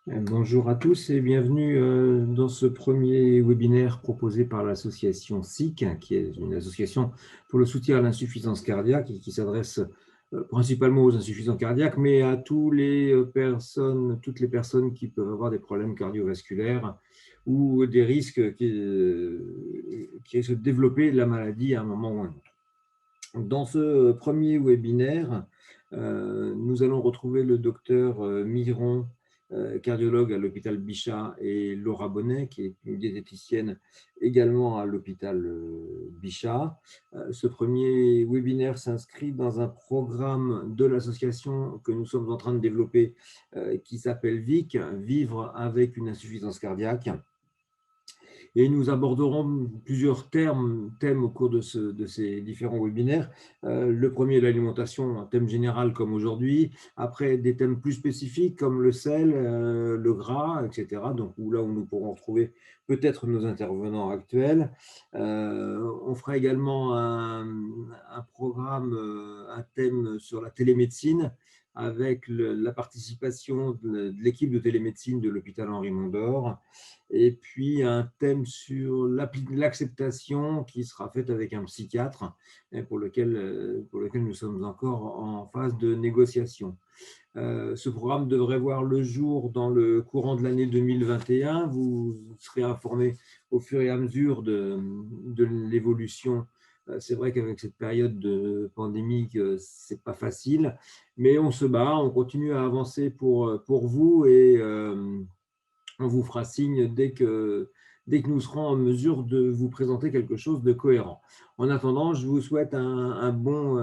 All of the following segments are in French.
Bonjour à tous et bienvenue dans ce premier webinaire proposé par l'association SIC, qui est une association pour le soutien à l'insuffisance cardiaque et qui s'adresse principalement aux insuffisants cardiaques, mais à toutes les personnes qui peuvent avoir des problèmes cardiovasculaires ou des risques qui risquent de développer la maladie à un moment ou un autre. Dans ce premier webinaire, nous allons retrouver le docteur Miron, cardiologue à l'hôpital Bichat, et Laura Bonnet, qui est une diététicienne également à l'hôpital Bichat. Ce premier webinaire s'inscrit dans un programme de l'association que nous sommes en train de développer qui s'appelle VIC, Vivre avec une insuffisance cardiaque. Et nous aborderons plusieurs thèmes au cours de ces différents webinaires. Le premier, l'alimentation, un thème général comme aujourd'hui. Après, des thèmes plus spécifiques comme le sel, le gras, etc. Donc, là où nous pourrons retrouver peut-être nos intervenants actuels. On fera également un programme, un thème sur la télémédecine avec la participation de l'équipe de télémédecine de l'hôpital Henri Mondor, et puis un thème sur l'acceptation qui sera faite avec un psychiatre pour lequel nous sommes encore en phase de négociation. Ce programme devrait voir le jour dans le courant de l'année 2021. Vous serez informés au fur et à mesure de l'évolution. C'est vrai qu'avec cette période de pandémie, c'est pas facile, mais on se bat, on continue à avancer pour vous, et on vous fera signe dès que nous serons en mesure de vous présenter quelque chose de cohérent. En attendant, je vous souhaite un bon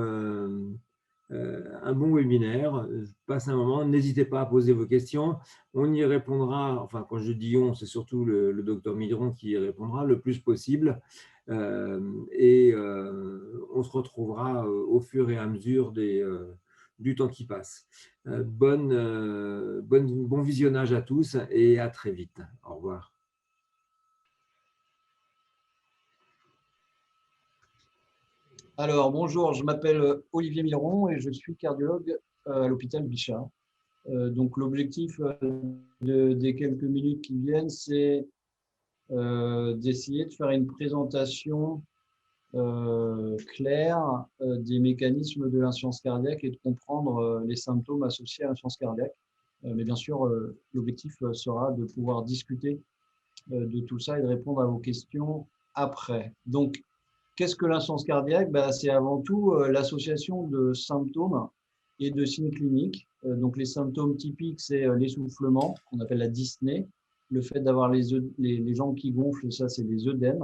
webinaire. Passe un moment, n'hésitez pas à poser vos questions. On y répondra, enfin quand je dis on, c'est surtout le docteur Midron qui y répondra le plus possible. On se retrouvera au fur et à mesure du temps qui passe. Bon visionnage à tous et à très vite. Au revoir. Alors, bonjour, je m'appelle Olivier Miron et je suis cardiologue à l'hôpital Bichat. Donc, l'objectif des quelques minutes qui viennent, c'est d'essayer de faire une présentation claire des mécanismes de l'insuffisance cardiaque et de comprendre les symptômes associés à l'insuffisance cardiaque. Mais bien sûr, l'objectif sera de pouvoir discuter de tout ça et de répondre à vos questions après. Donc, qu'est-ce que l'insuffisance cardiaque? C'est avant tout l'association de symptômes et de signes cliniques. Donc, les symptômes typiques, c'est l'essoufflement, qu'on appelle la dyspnée, le fait d'avoir les jambes qui gonflent, ça, c'est les œdèmes,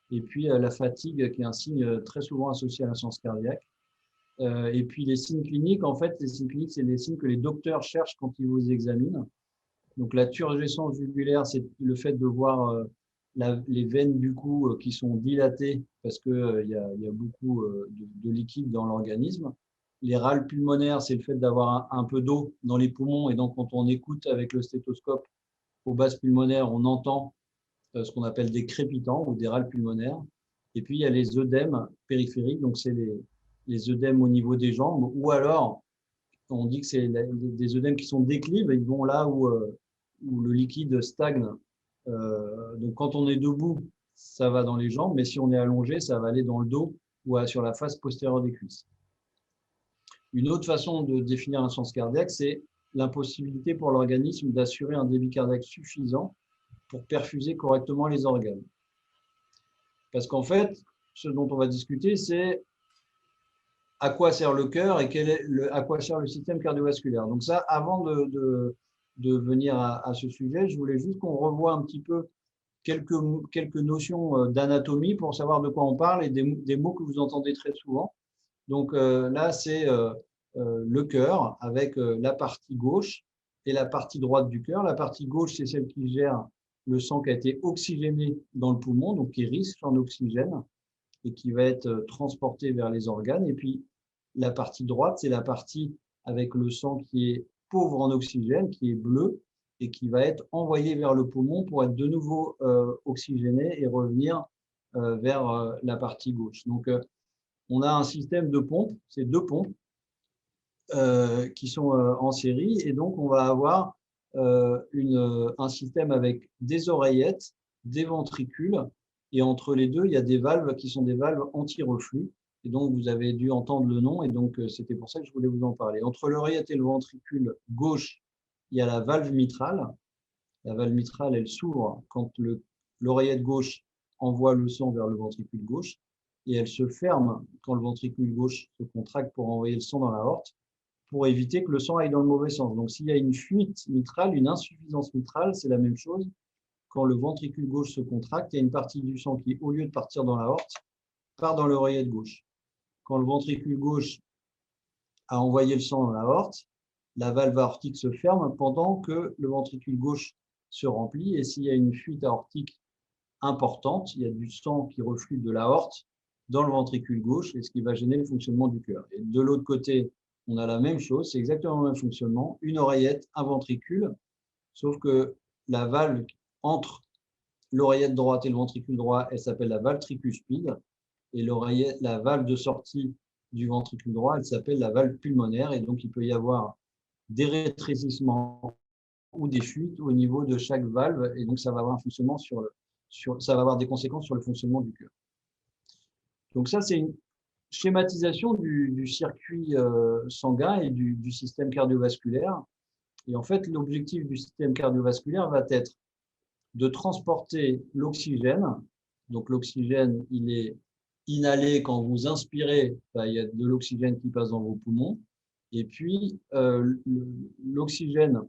et puis la fatigue, qui est un signe très souvent associé à l'insuffisance cardiaque. Et puis, les signes cliniques, en fait, les signes cliniques, c'est les signes que les docteurs cherchent quand ils vous examinent. Donc, la turgescence jugulaire, c'est le fait de voir les veines du cou qui sont dilatées parce qu'il y a beaucoup de liquide dans l'organisme. Les râles pulmonaires, c'est le fait d'avoir un peu d'eau dans les poumons. Et donc, quand on écoute avec le stéthoscope aux basses pulmonaires, on entend ce qu'on appelle des crépitants ou des râles pulmonaires. Et puis, il y a les œdèmes périphériques. Donc, c'est les œdèmes au niveau des jambes. Ou alors, on dit que c'est des œdèmes qui sont déclives. Ils vont là où le liquide stagne. Donc, quand on est debout, ça va dans les jambes, mais si on est allongé, ça va aller dans le dos ou sur la face postérieure des cuisses. Une autre façon de définir l'insuffisance cardiaque, c'est l'impossibilité pour l'organisme d'assurer un débit cardiaque suffisant pour perfuser correctement les organes. Parce qu'en fait, ce dont on va discuter, c'est à quoi sert le cœur et à quoi sert le système cardiovasculaire. Donc ça, avant de venir à ce sujet, je voulais juste qu'on revoie un petit peu quelques notions d'anatomie pour savoir de quoi on parle et des mots que vous entendez très souvent. Donc là, c'est le cœur avec la partie gauche et la partie droite du cœur. La partie gauche, c'est celle qui gère le sang qui a été oxygéné dans le poumon, donc qui est riche en oxygène et qui va être transporté vers les organes. Et puis, la partie droite, c'est la partie avec le sang qui est pauvre en oxygène, qui est bleu, et qui va être envoyé vers le poumon pour être de nouveau oxygéné et revenir vers la partie gauche. Donc, on a un système de pompes, c'est deux pompes qui sont en série, et donc on va avoir un système avec des oreillettes, des ventricules, et entre les deux, il y a des valves qui sont des valves anti-reflux. Et donc, vous avez dû entendre le nom, et donc c'était pour ça que je voulais vous en parler. Entre l'oreillette et le ventricule gauche, il y a la valve mitrale. La valve mitrale, elle s'ouvre quand l'oreillette gauche envoie le sang vers le ventricule gauche, et elle se ferme quand le ventricule gauche se contracte pour envoyer le sang dans l'aorte, pour éviter que le sang aille dans le mauvais sens. Donc, s'il y a une fuite mitrale, une insuffisance mitrale, c'est la même chose. Quand le ventricule gauche se contracte, il y a une partie du sang qui, au lieu de partir dans l'aorte, part dans l'oreillette gauche. Quand le ventricule gauche a envoyé le sang dans l'aorte, la valve aortique se ferme pendant que le ventricule gauche se remplit. Et s'il y a une fuite aortique importante, il y a du sang qui reflue de l'aorte dans le ventricule gauche, et ce qui va gêner le fonctionnement du cœur. Et de l'autre côté, on a la même chose, c'est exactement le même fonctionnement, une oreillette, un ventricule, sauf que la valve entre l'oreillette droite et le ventricule droit, elle s'appelle la valve tricuspide, et la valve de sortie du ventricule droit, elle s'appelle la valve pulmonaire, et donc il peut y avoir des rétrécissements ou des fuites au niveau de chaque valve, et donc ça va avoir un fonctionnement ça va avoir des conséquences sur le fonctionnement du cœur. Donc ça, c'est une schématisation du circuit sanguin et du système cardiovasculaire. Et en fait, l'objectif du système cardiovasculaire va être de transporter l'oxygène. Donc l'oxygène, il est inhalé quand vous inspirez, il y a de l'oxygène qui passe dans vos poumons. Et puis, l'oxygène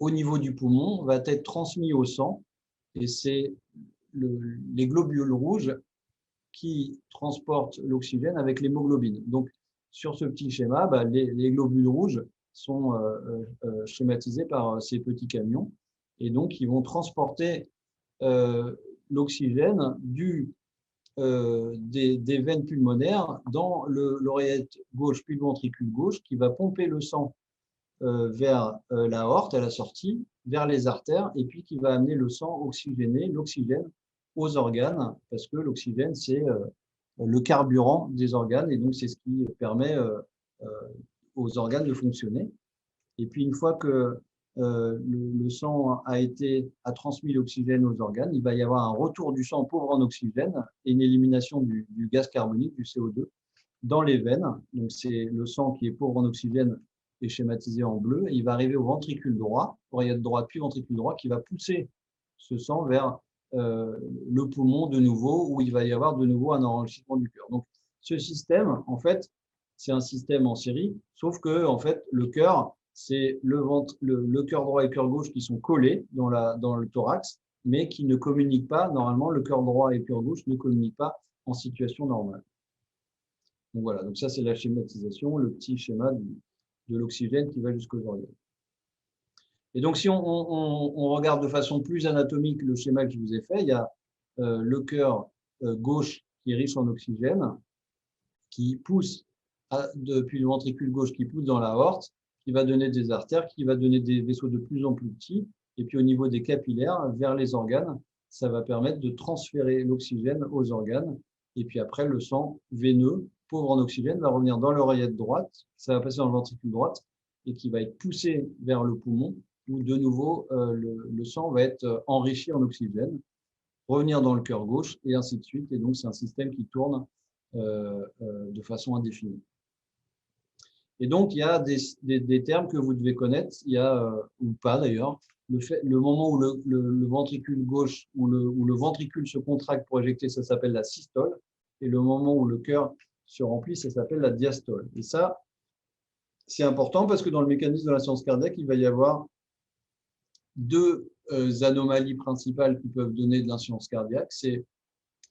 au niveau du poumon va être transmis au sang. Et c'est les globules rouges qui transportent l'oxygène avec l'hémoglobine. Donc, sur ce petit schéma, les globules rouges sont schématisés par ces petits camions. Et donc, ils vont transporter l'oxygène des veines pulmonaires dans l'oreillette gauche puis le ventricule gauche, qui va pomper le sang vers l'aorte à la sortie, vers les artères, et puis qui va amener le sang oxygéné, l'oxygène, aux organes, parce que l'oxygène, c'est le carburant des organes, et donc c'est ce qui permet aux organes de fonctionner. Et puis une fois que le sang a transmis l'oxygène aux organes, il va y avoir un retour du sang pauvre en oxygène et une élimination du gaz carbonique, du CO2, dans les veines. Donc c'est le sang qui est pauvre en oxygène est schématisé en bleu, et il va arriver au ventricule droit, oreillette droite puis ventricule droit, qui va pousser ce sang vers le poumon de nouveau, où il va y avoir de nouveau un enrichissement du cœur. Donc ce système, en fait, c'est un système en série, sauf que en fait, le cœur, c'est le cœur droit et le cœur gauche qui sont collés dans le thorax, mais qui ne communiquent pas. Normalement, le cœur droit et le cœur gauche ne communiquent pas en situation normale. Donc voilà, donc ça c'est la schématisation, le petit schéma de l'oxygène qui va jusqu'aux organes. Et donc si on regarde de façon plus anatomique le schéma que je vous ai fait, il y a le cœur gauche qui est riche en oxygène, qui pousse depuis le ventricule gauche, qui pousse dans l'aorte, qui va donner des artères, qui va donner des vaisseaux de plus en plus petits, et puis au niveau des capillaires, vers les organes, ça va permettre de transférer l'oxygène aux organes, et puis après le sang veineux, pauvre en oxygène, va revenir dans l'oreillette droite, ça va passer dans le ventricule droite, et qui va être poussé vers le poumon, où de nouveau le sang va être enrichi en oxygène, revenir dans le cœur gauche, et ainsi de suite. Et donc c'est un système qui tourne de façon indéfinie. Et donc, il y a des termes que vous devez connaître, il y a, ou pas d'ailleurs, le moment où le ventricule gauche, où le ventricule se contracte pour éjecter, ça s'appelle la systole, et le moment où le cœur se remplit, ça s'appelle la diastole. Et ça, c'est important parce que dans le mécanisme de l'insuffisance cardiaque, il va y avoir deux anomalies principales qui peuvent donner de l'insuffisance cardiaque. C'est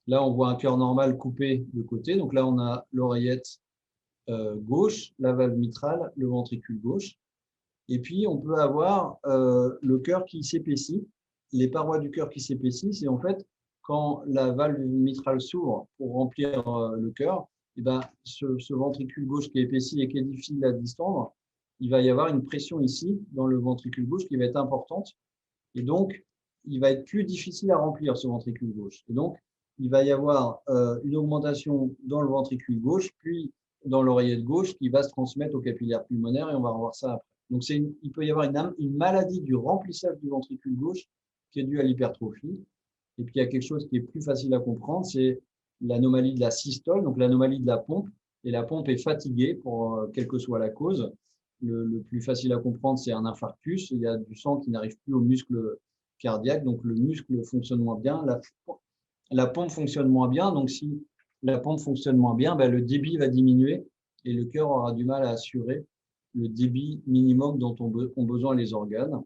là, on voit un cœur normal coupé de côté, donc là, on a l'oreillette gauche, la valve mitrale, le ventricule gauche. Et puis, on peut avoir le cœur qui s'épaissit, les parois du cœur qui s'épaississent. Et en fait, quand la valve mitrale s'ouvre pour remplir le cœur, et ben, ce ventricule gauche qui est épaissi et qui est difficile à distendre, il va y avoir une pression ici, dans le ventricule gauche, qui va être importante. Et donc, il va être plus difficile à remplir, ce ventricule gauche. Et donc, il va y avoir une augmentation dans le ventricule gauche, puis dans l'oreillette gauche, qui va se transmettre au capillaire pulmonaire, et on va revoir ça après. Donc, il peut y avoir une maladie du remplissage du ventricule gauche qui est due à l'hypertrophie. Et puis, il y a quelque chose qui est plus facile à comprendre, c'est l'anomalie de la systole, donc l'anomalie de la pompe. Et la pompe est fatiguée, pour quelle que soit la cause. Le plus facile à comprendre, c'est un infarctus. Il y a du sang qui n'arrive plus au muscle cardiaque, donc le muscle fonctionne moins bien. La pompe fonctionne moins bien, donc si la pompe fonctionne moins bien, ben, le débit va diminuer et le cœur aura du mal à assurer le débit minimum dont ont besoin les organes.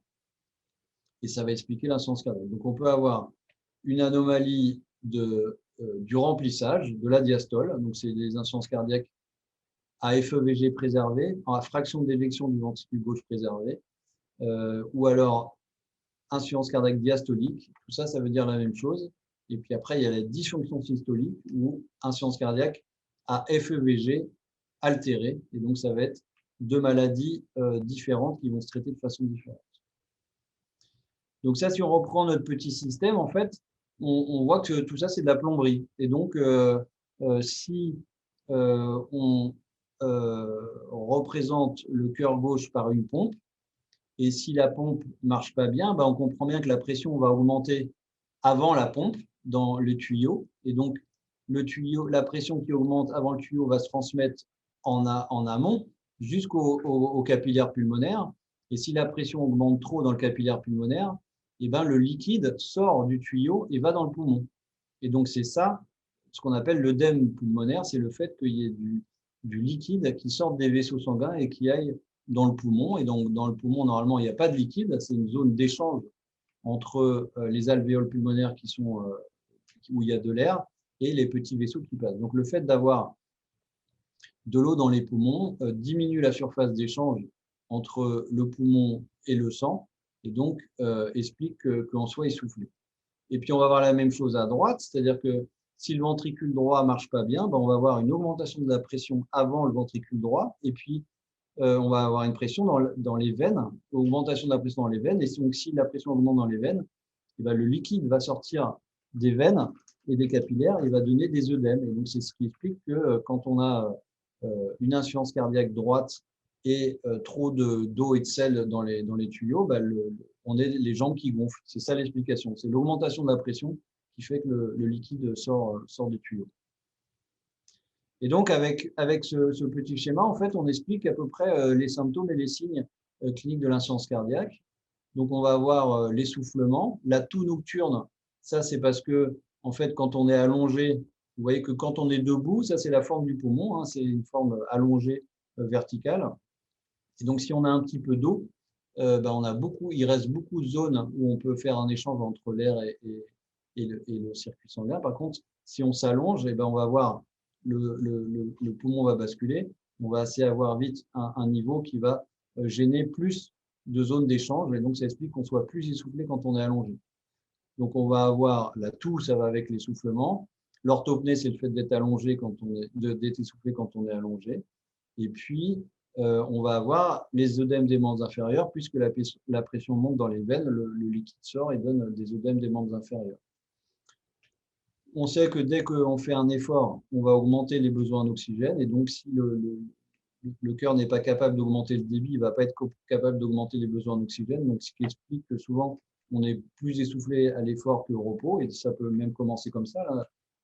Et ça va expliquer l'insuffisance cardiaque. Donc, on peut avoir une anomalie du remplissage, de la diastole. Donc, c'est des insuffisances cardiaques à FEVG préservé, en fraction d'éjection du ventricule gauche préservé, ou alors insuffisance cardiaque diastolique. Tout ça, ça veut dire la même chose. Et puis après, il y a la dysfonction systolique ou insuffisance cardiaque à FEVG altérée. Et donc, ça va être deux maladies différentes qui vont se traiter de façon différente. Donc ça, si on reprend notre petit système, en fait, on voit que tout ça, c'est de la plomberie. Et donc, si on représente le cœur gauche par une pompe, et si la pompe ne marche pas bien, on comprend bien que la pression va augmenter avant la pompe dans le tuyau. Et donc, le tuyau, la pression qui augmente avant le tuyau va se transmettre en amont jusqu'au capillaire pulmonaire. Et si la pression augmente trop dans le capillaire pulmonaire, le liquide sort du tuyau et va dans le poumon. Et donc, c'est ça, ce qu'on appelle l'œdème pulmonaire, c'est le fait qu'il y ait du liquide qui sorte des vaisseaux sanguins et qui aille dans le poumon. Et donc, dans le poumon, normalement, il n'y a pas de liquide, c'est une zone d'échange entre les alvéoles pulmonaires où il y a de l'air et les petits vaisseaux qui passent. Donc, le fait d'avoir de l'eau dans les poumons diminue la surface d'échange entre le poumon et le sang, et donc explique qu'on soit essoufflé. Et puis, on va voir la même chose à droite, c'est-à-dire que si le ventricule droit ne marche pas bien, on va avoir une augmentation de la pression avant le ventricule droit, et puis on va avoir une pression dans les veines, augmentation de la pression dans les veines, et donc si la pression augmente dans les veines, le liquide va sortir des veines et des capillaires et va donner des œdèmes. Et donc, c'est ce qui explique que quand on a une insuffisance cardiaque droite et trop d'eau et de sel dans les tuyaux, on a les jambes qui gonflent. C'est ça l'explication. C'est l'augmentation de la pression qui fait que le liquide sort des tuyaux. Et donc, avec ce petit schéma, en fait, on explique à peu près les symptômes et les signes cliniques de l'insuffisance cardiaque. Donc, on va avoir l'essoufflement, la toux nocturne. Ça, c'est parce que, en fait, quand on est allongé, vous voyez que quand on est debout, ça, c'est la forme du poumon, hein, c'est une forme allongée verticale. Et donc, si on a un petit peu d'eau, il reste beaucoup de zones où on peut faire un échange entre l'air et le circuit sanguin. Par contre, si on s'allonge, on va avoir le poumon va basculer. On va assez avoir vite un niveau qui va gêner plus de zones d'échange. Et donc, ça explique qu'on soit plus essoufflé quand on est allongé. Donc, on va avoir la toux, ça va avec l'essoufflement. L'orthopnée, c'est le fait d'être allongé d'être essoufflé quand on est allongé. Et puis, on va avoir les œdèmes des membres inférieurs, puisque la pression monte dans les veines, le liquide sort et donne des œdèmes des membres inférieurs. On sait que dès qu'on fait un effort, on va augmenter les besoins en oxygène. Et donc, si le cœur n'est pas capable d'augmenter le débit, il ne va pas être capable d'augmenter les besoins en oxygène. Donc, ce qui explique que souvent, on est plus essoufflé à l'effort qu'au repos. Et ça peut même commencer comme ça,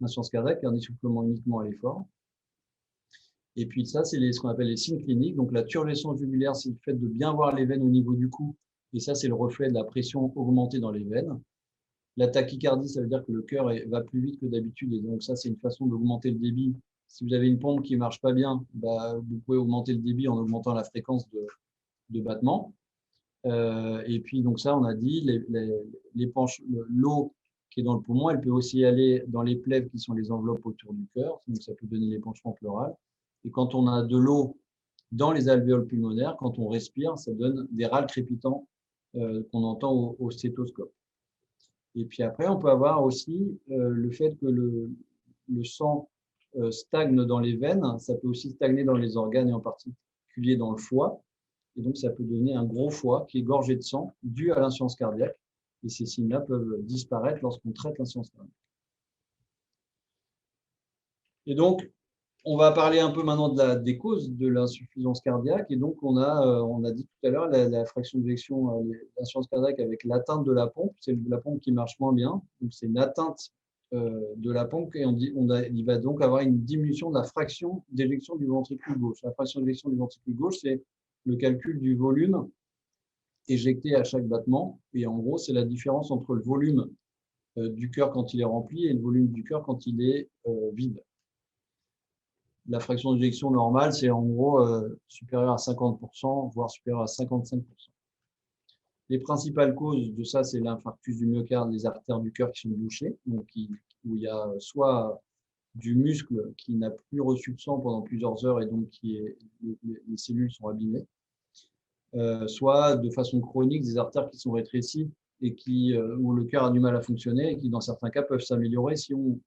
l'insuffisance cardiaque, un essoufflement uniquement à l'effort. Et puis ça, c'est ce qu'on appelle les signes cliniques. Donc la turgescence jugulaire, c'est le fait de bien voir les veines au niveau du cou. Et ça, c'est le reflet de la pression augmentée dans les veines. La tachycardie, ça veut dire que le cœur va plus vite que d'habitude. Et donc ça, c'est une façon d'augmenter le débit. Si vous avez une pompe qui ne marche pas bien, vous pouvez augmenter le débit en augmentant la fréquence de battement. Et puis donc ça, on a dit, l'eau qui est dans le poumon, elle peut aussi aller dans les plèvres qui sont les enveloppes autour du cœur. Donc ça peut donner l'épanchement pleural. Et quand on a de l'eau dans les alvéoles pulmonaires, quand on respire, ça donne des râles crépitants qu'on entend au stéthoscope. Et puis après, on peut avoir aussi le fait que le sang stagne dans les veines. Ça peut aussi stagner dans les organes et en particulier dans le foie. Et donc, ça peut donner un gros foie qui est gorgé de sang dû à l'insuffisance cardiaque. Et ces signes-là peuvent disparaître lorsqu'on traite l'insuffisance cardiaque. Et donc, On va parler un peu maintenant des causes de l'insuffisance cardiaque. Et donc, on a dit tout à l'heure la fraction d'éjection, l'insuffisance cardiaque avec l'atteinte de la pompe. C'est la pompe qui marche moins bien. Donc, c'est une atteinte de la pompe et il va donc avoir une diminution de la fraction d'éjection du ventricule gauche. La fraction d'éjection du ventricule gauche, c'est le calcul du volume éjecté à chaque battement. Et en gros, c'est la différence entre le volume du cœur quand il est rempli et le volume du cœur quand il est vide. La fraction d'éjection normale, c'est en gros supérieur à 50%, voire supérieur à 55%. Les principales causes de ça, c'est l'infarctus du myocarde, les artères du cœur qui sont bouchées, donc où il y a soit du muscle qui n'a plus reçu de sang pendant plusieurs heures et donc les cellules sont abîmées, soit de façon chronique, des artères qui sont rétrécies et où le cœur a du mal à fonctionner et qui, dans certains cas, peuvent s'améliorer si on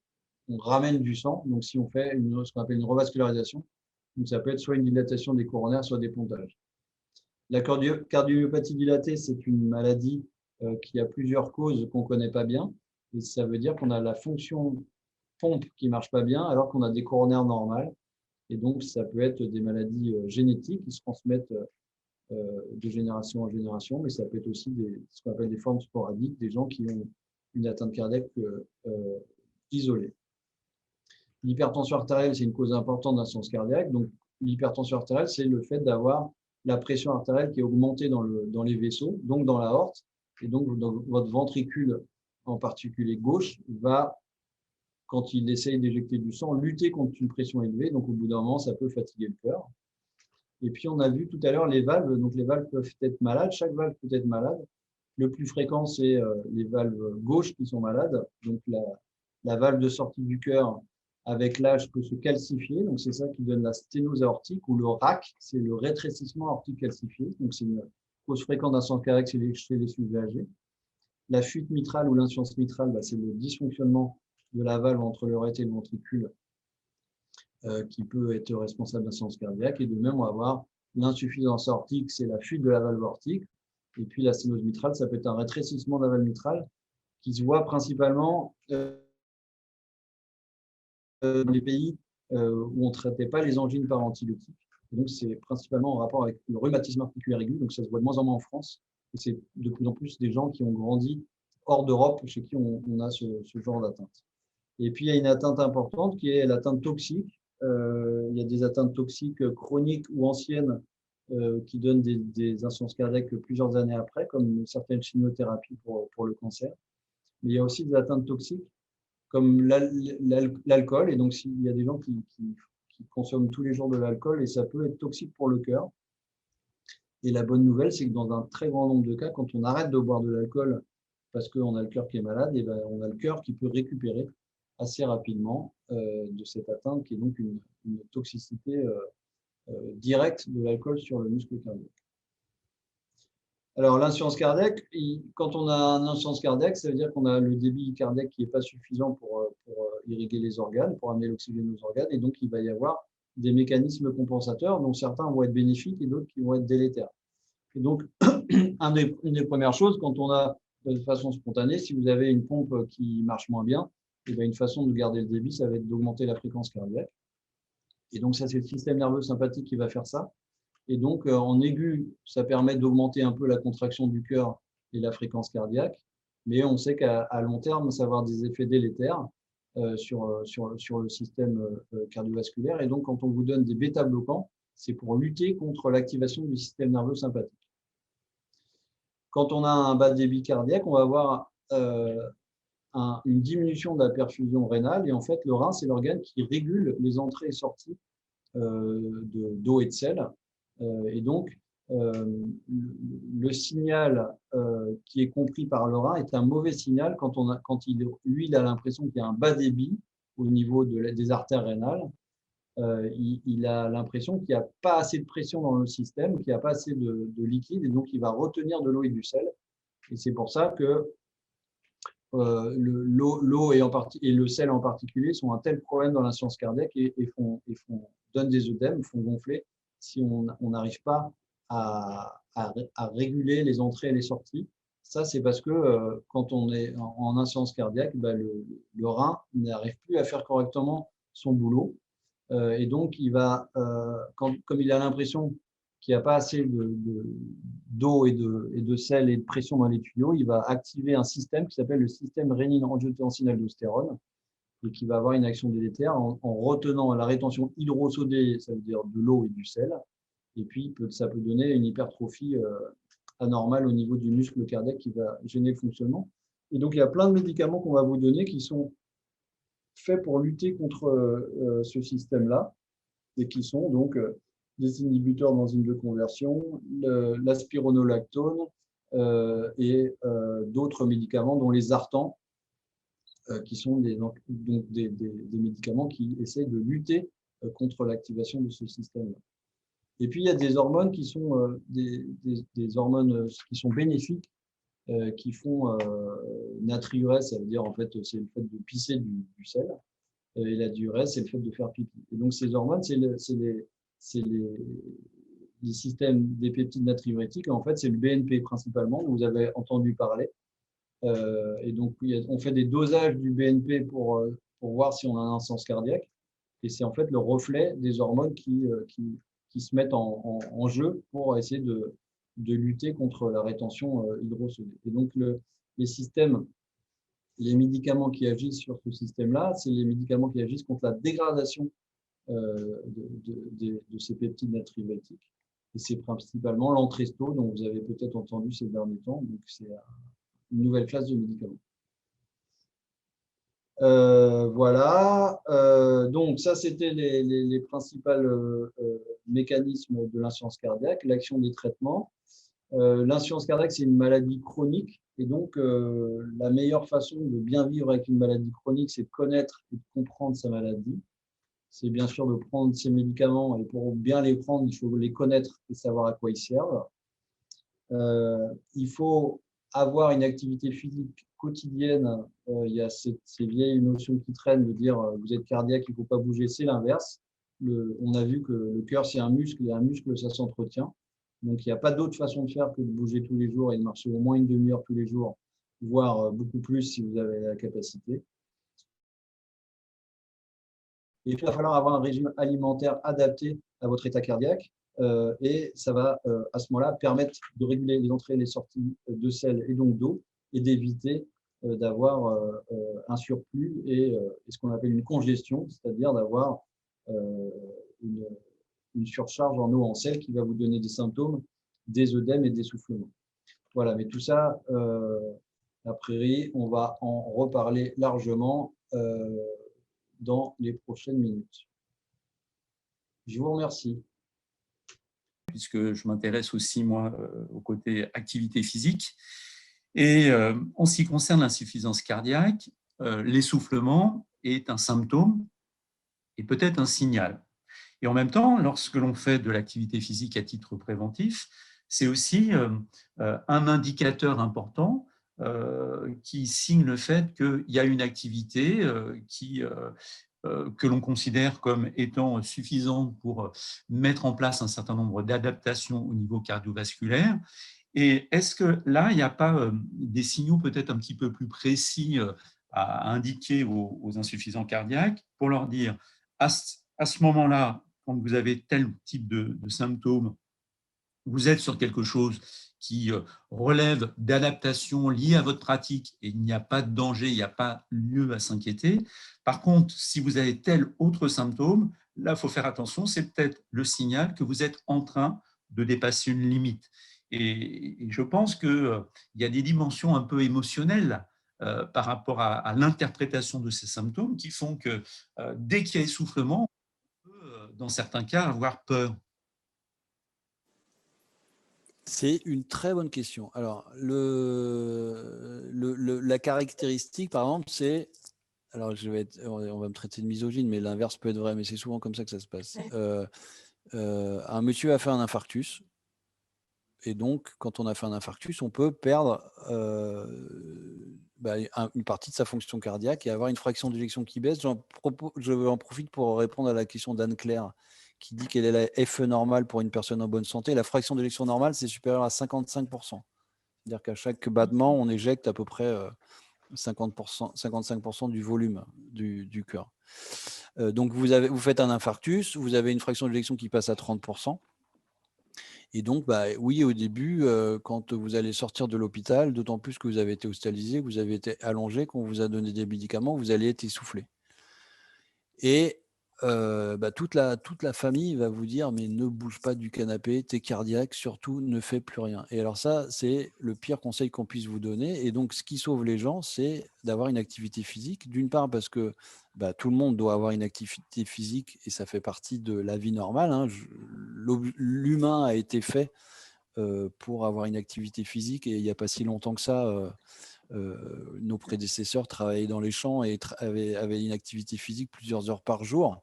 ramène du sang, donc si on fait ce qu'on appelle une revascularisation. Donc ça peut être soit une dilatation des coronaires, soit des pontages. La cardiomyopathie dilatée, c'est une maladie qui a plusieurs causes qu'on ne connaît pas bien. Et ça veut dire qu'on a la fonction pompe qui ne marche pas bien alors qu'on a des coronaires normales. Et donc, ça peut être des maladies génétiques qui se transmettent de génération en génération, mais ça peut être aussi ce qu'on appelle des formes sporadiques, des gens qui ont une atteinte cardiaque isolée. L'hypertension artérielle, c'est une cause importante d'insuffisance cardiaque. Donc, l'hypertension artérielle, c'est le fait d'avoir la pression artérielle qui est augmentée dans les vaisseaux, donc dans l'aorte. Et donc, votre ventricule, en particulier gauche, va, quand il essaye d'éjecter du sang, lutter contre une pression élevée. Donc, au bout d'un moment, ça peut fatiguer le cœur. Et puis, on a vu tout à l'heure les valves. Donc, les valves peuvent être malades. Chaque valve peut être malade. Le plus fréquent, c'est les valves gauches qui sont malades. Donc, la valve de sortie du cœur, avec l'âge, peut se calcifier. Donc, c'est ça qui donne la sténose aortique ou le RAC, c'est le rétrécissement aortique calcifié. Donc, c'est une cause fréquente d'insuffisance cardiaque chez les sujets âgés. La fuite mitrale ou l'insuffisance mitrale, c'est le dysfonctionnement de la valve entre l'oreille et le ventricule qui peut être responsable d'insuffisance cardiaque. Et de même, on va avoir l'insuffisance aortique, c'est la fuite de la valve aortique. Et puis, la sténose mitrale, ça peut être un rétrécissement de la valve mitrale qui se voit principalement dans les pays où on ne traitait pas les angines par antibiotiques. Et donc, c'est principalement en rapport avec le rhumatisme articulaire aigu. Donc, ça se voit de moins en moins en France. Et c'est de plus en plus des gens qui ont grandi hors d'Europe chez qui on a ce genre d'atteinte. Et puis, il y a une atteinte importante qui est l'atteinte toxique. Il y a des atteintes toxiques chroniques ou anciennes qui donnent des insuffisances cardiaques plusieurs années après, comme certaines chimiothérapies pour le cancer. Mais il y a aussi des atteintes toxiques comme l'alcool. Et donc, s'il y a des gens qui consomment tous les jours de l'alcool, et ça peut être toxique pour le cœur. Et la bonne nouvelle, c'est que dans un très grand nombre de cas, quand on arrête de boire de l'alcool parce qu'on a le cœur qui est malade, et on a le cœur qui peut récupérer assez rapidement de cette atteinte, qui est donc une toxicité directe de l'alcool sur le muscle cardiaque. Alors, l'insuffisance cardiaque, quand on a une insuffisance cardiaque, ça veut dire qu'on a le débit cardiaque qui n'est pas suffisant pour irriguer les organes, pour amener l'oxygène aux organes, et donc il va y avoir des mécanismes compensateurs, dont certains vont être bénéfiques et d'autres qui vont être délétères. Et donc, une des premières choses, quand on a de façon spontanée, si vous avez une pompe qui marche moins bien, et bien une façon de garder le débit, ça va être d'augmenter la fréquence cardiaque. Et donc, ça, c'est le système nerveux sympathique qui va faire ça. Et donc, en aigu, ça permet d'augmenter un peu la contraction du cœur et la fréquence cardiaque. Mais on sait qu'à long terme, ça va avoir des effets délétères sur le système cardiovasculaire. Et donc, quand on vous donne des bêta-bloquants, c'est pour lutter contre l'activation du système nerveux sympathique. Quand on a un bas débit cardiaque, on va avoir une diminution de la perfusion rénale. Et en fait, le rein, c'est l'organe qui régule les entrées et sorties d'eau et de sel. Et donc, le signal qui est compris par le rein est un mauvais signal quand il a l'impression qu'il y a un bas débit au niveau des artères rénales. Il a l'impression qu'il n'y a pas assez de pression dans le système, qu'il n'y a pas assez de liquide, et donc il va retenir de l'eau et du sel. Et c'est pour ça que l'eau et le sel en particulier sont un tel problème dans l'insuffisance cardiaque et donnent des œdèmes, font gonfler si on n'arrive pas à réguler les entrées et les sorties. Ça, c'est parce que quand on est en insuffisance cardiaque, le rein n'arrive plus à faire correctement son boulot. Et donc, il va, comme il a l'impression qu'il n'y a pas assez d'eau et de sel et de pression dans les tuyaux, il va activer un système qui s'appelle le système rénine-angiotensin-aldostérone et qui va avoir une action délétère en retenant la rétention hydrosodée, ça veut dire de l'eau et du sel. Et puis, ça peut donner une hypertrophie anormale au niveau du muscle cardiaque qui va gêner le fonctionnement. Et donc, il y a plein de médicaments qu'on va vous donner qui sont faits pour lutter contre ce système-là et qui sont donc des inhibiteurs d'enzymes de conversion, la spironolactone et d'autres médicaments, dont les Zartans, qui sont des médicaments qui essaient de lutter contre l'activation de ce système-là. Et puis, il y a des hormones qui sont des hormones qui sont bénéfiques, qui font natriurèse, ça veut dire en fait, c'est le fait de pisser du sel, et la diurèse, c'est le fait de faire pipi. Et donc, ces hormones, c'est les systèmes des peptides natriurétiques. En fait, c'est le BNP principalement, dont vous avez entendu parler. Et donc, on fait des dosages du BNP pour voir si on a un insuffisance cardiaque. Et c'est en fait le reflet des hormones qui se mettent en jeu pour essayer de lutter contre la rétention hydrosodée. Et donc, les médicaments qui agissent sur ce système-là, c'est les médicaments qui agissent contre la dégradation de ces peptides natriurétiques. Et c'est principalement l'Entresto, dont vous avez peut-être entendu ces derniers temps. Donc, c'est une nouvelle classe de médicaments. Voilà. Donc, ça, c'était les principaux mécanismes de l'insuffisance cardiaque, l'action des traitements. L'insuffisance cardiaque, c'est une maladie chronique. Et donc, la meilleure façon de bien vivre avec une maladie chronique, c'est de connaître et de comprendre sa maladie. C'est bien sûr de prendre ces médicaments. Et pour bien les prendre, il faut les connaître et savoir à quoi ils servent. Il faut avoir une activité physique quotidienne. Il y a ces vieilles notions qui traînent de dire vous êtes cardiaque, il ne faut pas bouger. C'est l'inverse. On a vu que le cœur, c'est un muscle, et un muscle, ça s'entretient. Donc, il n'y a pas d'autre façon de faire que de bouger tous les jours et de marcher au moins une demi-heure tous les jours, voire beaucoup plus si vous avez la capacité. Et il va falloir avoir un régime alimentaire adapté à votre état cardiaque. Et ça va, à ce moment-là, permettre de réguler les entrées et les sorties de sel et donc d'eau et d'éviter d'avoir un surplus et ce qu'on appelle une congestion, c'est-à-dire d'avoir une surcharge en eau en sel qui va vous donner des symptômes des œdèmes et d'essoufflement. Voilà, mais tout ça, a priori, on va en reparler largement dans les prochaines minutes. Je vous remercie. Puisque je m'intéresse aussi, moi, au côté activité physique. Et en ce qui concerne l'insuffisance cardiaque, l'essoufflement est un symptôme et peut-être un signal. Et en même temps, lorsque l'on fait de l'activité physique à titre préventif, c'est aussi un indicateur important qui signe le fait qu'il y a une activité que l'on considère comme étant suffisante pour mettre en place un certain nombre d'adaptations au niveau cardiovasculaire. Et est-ce que là, il n'y a pas des signaux peut-être un petit peu plus précis à indiquer aux insuffisants cardiaques pour leur dire, à ce moment-là, quand vous avez tel type de symptômes, vous êtes sur quelque chose qui relève d'adaptation liée à votre pratique et il n'y a pas de danger, il n'y a pas lieu à s'inquiéter. Par contre, si vous avez tel autre symptôme, là, il faut faire attention, c'est peut-être le signal que vous êtes en train de dépasser une limite. Et je pense qu'il y a des dimensions un peu émotionnelles par rapport à l'interprétation de ces symptômes qui font que dès qu'il y a essoufflement, on peut, dans certains cas, avoir peur. C'est une très bonne question. Alors, la caractéristique, par exemple, c'est… Alors, on va me traiter de misogyne, mais l'inverse peut être vrai, mais c'est souvent comme ça que ça se passe. Un monsieur a fait un infarctus. Et donc, quand on a fait un infarctus, on peut perdre une partie de sa fonction cardiaque et avoir une fraction d'éjection qui baisse. J'en profite pour répondre à la question d'Anne-Claire qui dit quelle est la FE normale pour une personne en bonne santé. La fraction d'éjection normale, c'est supérieur à 55%. C'est-à-dire qu'à chaque battement, on éjecte à peu près 55% du volume du cœur. Donc, vous faites un infarctus, vous avez une fraction d'éjection qui passe à 30%. Et donc, oui, au début, quand vous allez sortir de l'hôpital, d'autant plus que vous avez été hospitalisé, que vous avez été allongé, qu'on vous a donné des médicaments, vous allez être essoufflé. Et toute la famille va vous dire, mais ne bouge pas du canapé, t'es cardiaque, surtout ne fais plus rien. Et alors ça, c'est le pire conseil qu'on puisse vous donner. Et donc, ce qui sauve les gens, c'est d'avoir une activité physique. D'une part, parce que tout le monde doit avoir une activité physique et ça fait partie de la vie normale, hein. L'humain a été fait pour avoir une activité physique et il n'y a pas si longtemps que ça, nos prédécesseurs travaillaient dans les champs et avaient une activité physique plusieurs heures par jour.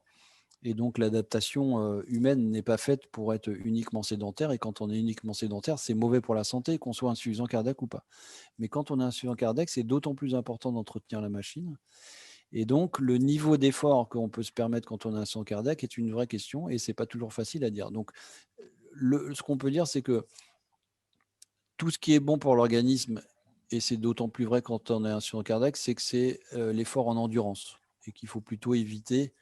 Et donc, l'adaptation humaine n'est pas faite pour être uniquement sédentaire. Et quand on est uniquement sédentaire, c'est mauvais pour la santé, qu'on soit insuffisant cardiaque ou pas. Mais quand on est insuffisant cardiaque, c'est d'autant plus important d'entretenir la machine. Et donc, le niveau d'effort qu'on peut se permettre quand on est insuffisant cardiaque est une vraie question et ce n'est pas toujours facile à dire. Donc, ce qu'on peut dire, c'est que tout ce qui est bon pour l'organisme, et c'est d'autant plus vrai quand on est insuffisant cardiaque, c'est que c'est l'effort en endurance et qu'il faut plutôt éviter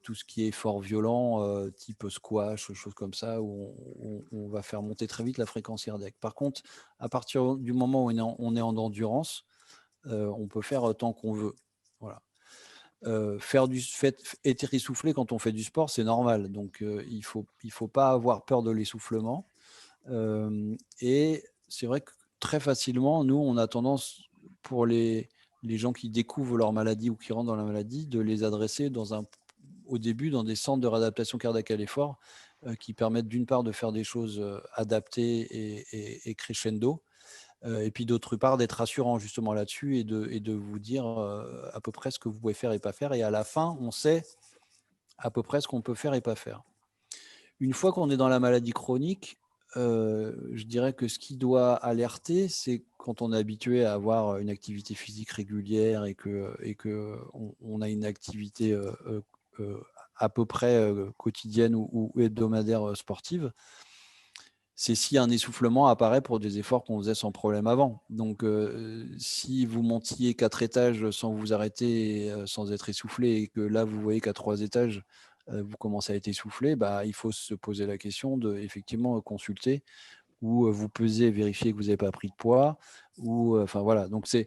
tout ce qui est effort violent, type squash, choses comme ça, où on va faire monter très vite la fréquence cardiaque. Par contre, à partir du moment où on est en endurance, on peut faire tant qu'on veut. Voilà. Être essoufflé quand on fait du sport, c'est normal. Donc, il faut pas avoir peur de l'essoufflement. Et c'est vrai que très facilement, nous, on a tendance, pour les gens qui découvrent leur maladie ou qui rentrent dans la maladie, de les adresser au début dans des centres de réadaptation cardiaque à l'effort qui permettent d'une part de faire des choses adaptées et crescendo, et puis d'autre part d'être rassurant justement là-dessus et de vous dire à peu près ce que vous pouvez faire et pas faire. Et à la fin, on sait à peu près ce qu'on peut faire et pas faire. Une fois qu'on est dans la maladie chronique, je dirais que ce qui doit alerter, c'est quand on est habitué à avoir une activité physique régulière et qu'on a une activité à peu près quotidienne ou hebdomadaire sportive, c'est si un essoufflement apparaît pour des efforts qu'on faisait sans problème avant. Donc, si vous montiez 4 étages sans vous arrêter, sans être essoufflé, et que là, vous voyez qu'à 3 étages, vous commencez à être essoufflé, il faut se poser la question de effectivement consulter ou vous peser et vérifier que vous n'avez pas pris de poids. Enfin voilà, donc il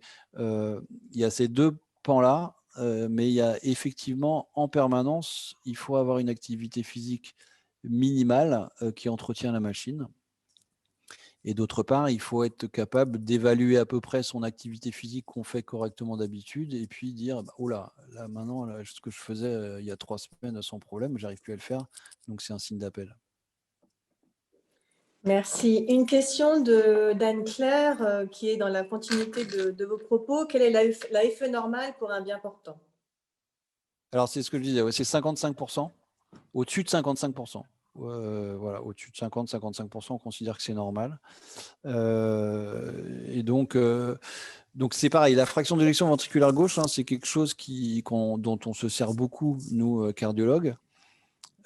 y a ces deux pans-là, mais il y a effectivement en permanence, il faut avoir une activité physique minimale qui entretient la machine. Et d'autre part, il faut être capable d'évaluer à peu près son activité physique qu'on fait correctement d'habitude et puis dire oh là maintenant, ce que je faisais il y a 3 semaines sans problème, j'arrive plus à le faire. Donc, c'est un signe d'appel. Merci. Une question d'Anne-Claire qui est dans la continuité de vos propos. Quelle est la FE normale pour un bien portant? Alors, c'est ce que je disais, c'est 55%, au-dessus de 55%. Voilà, au-dessus de 50-55%, on considère que c'est normal. Et donc c'est pareil, la fraction d'éjection ventriculaire gauche, c'est quelque chose dont on se sert beaucoup, nous, cardiologues.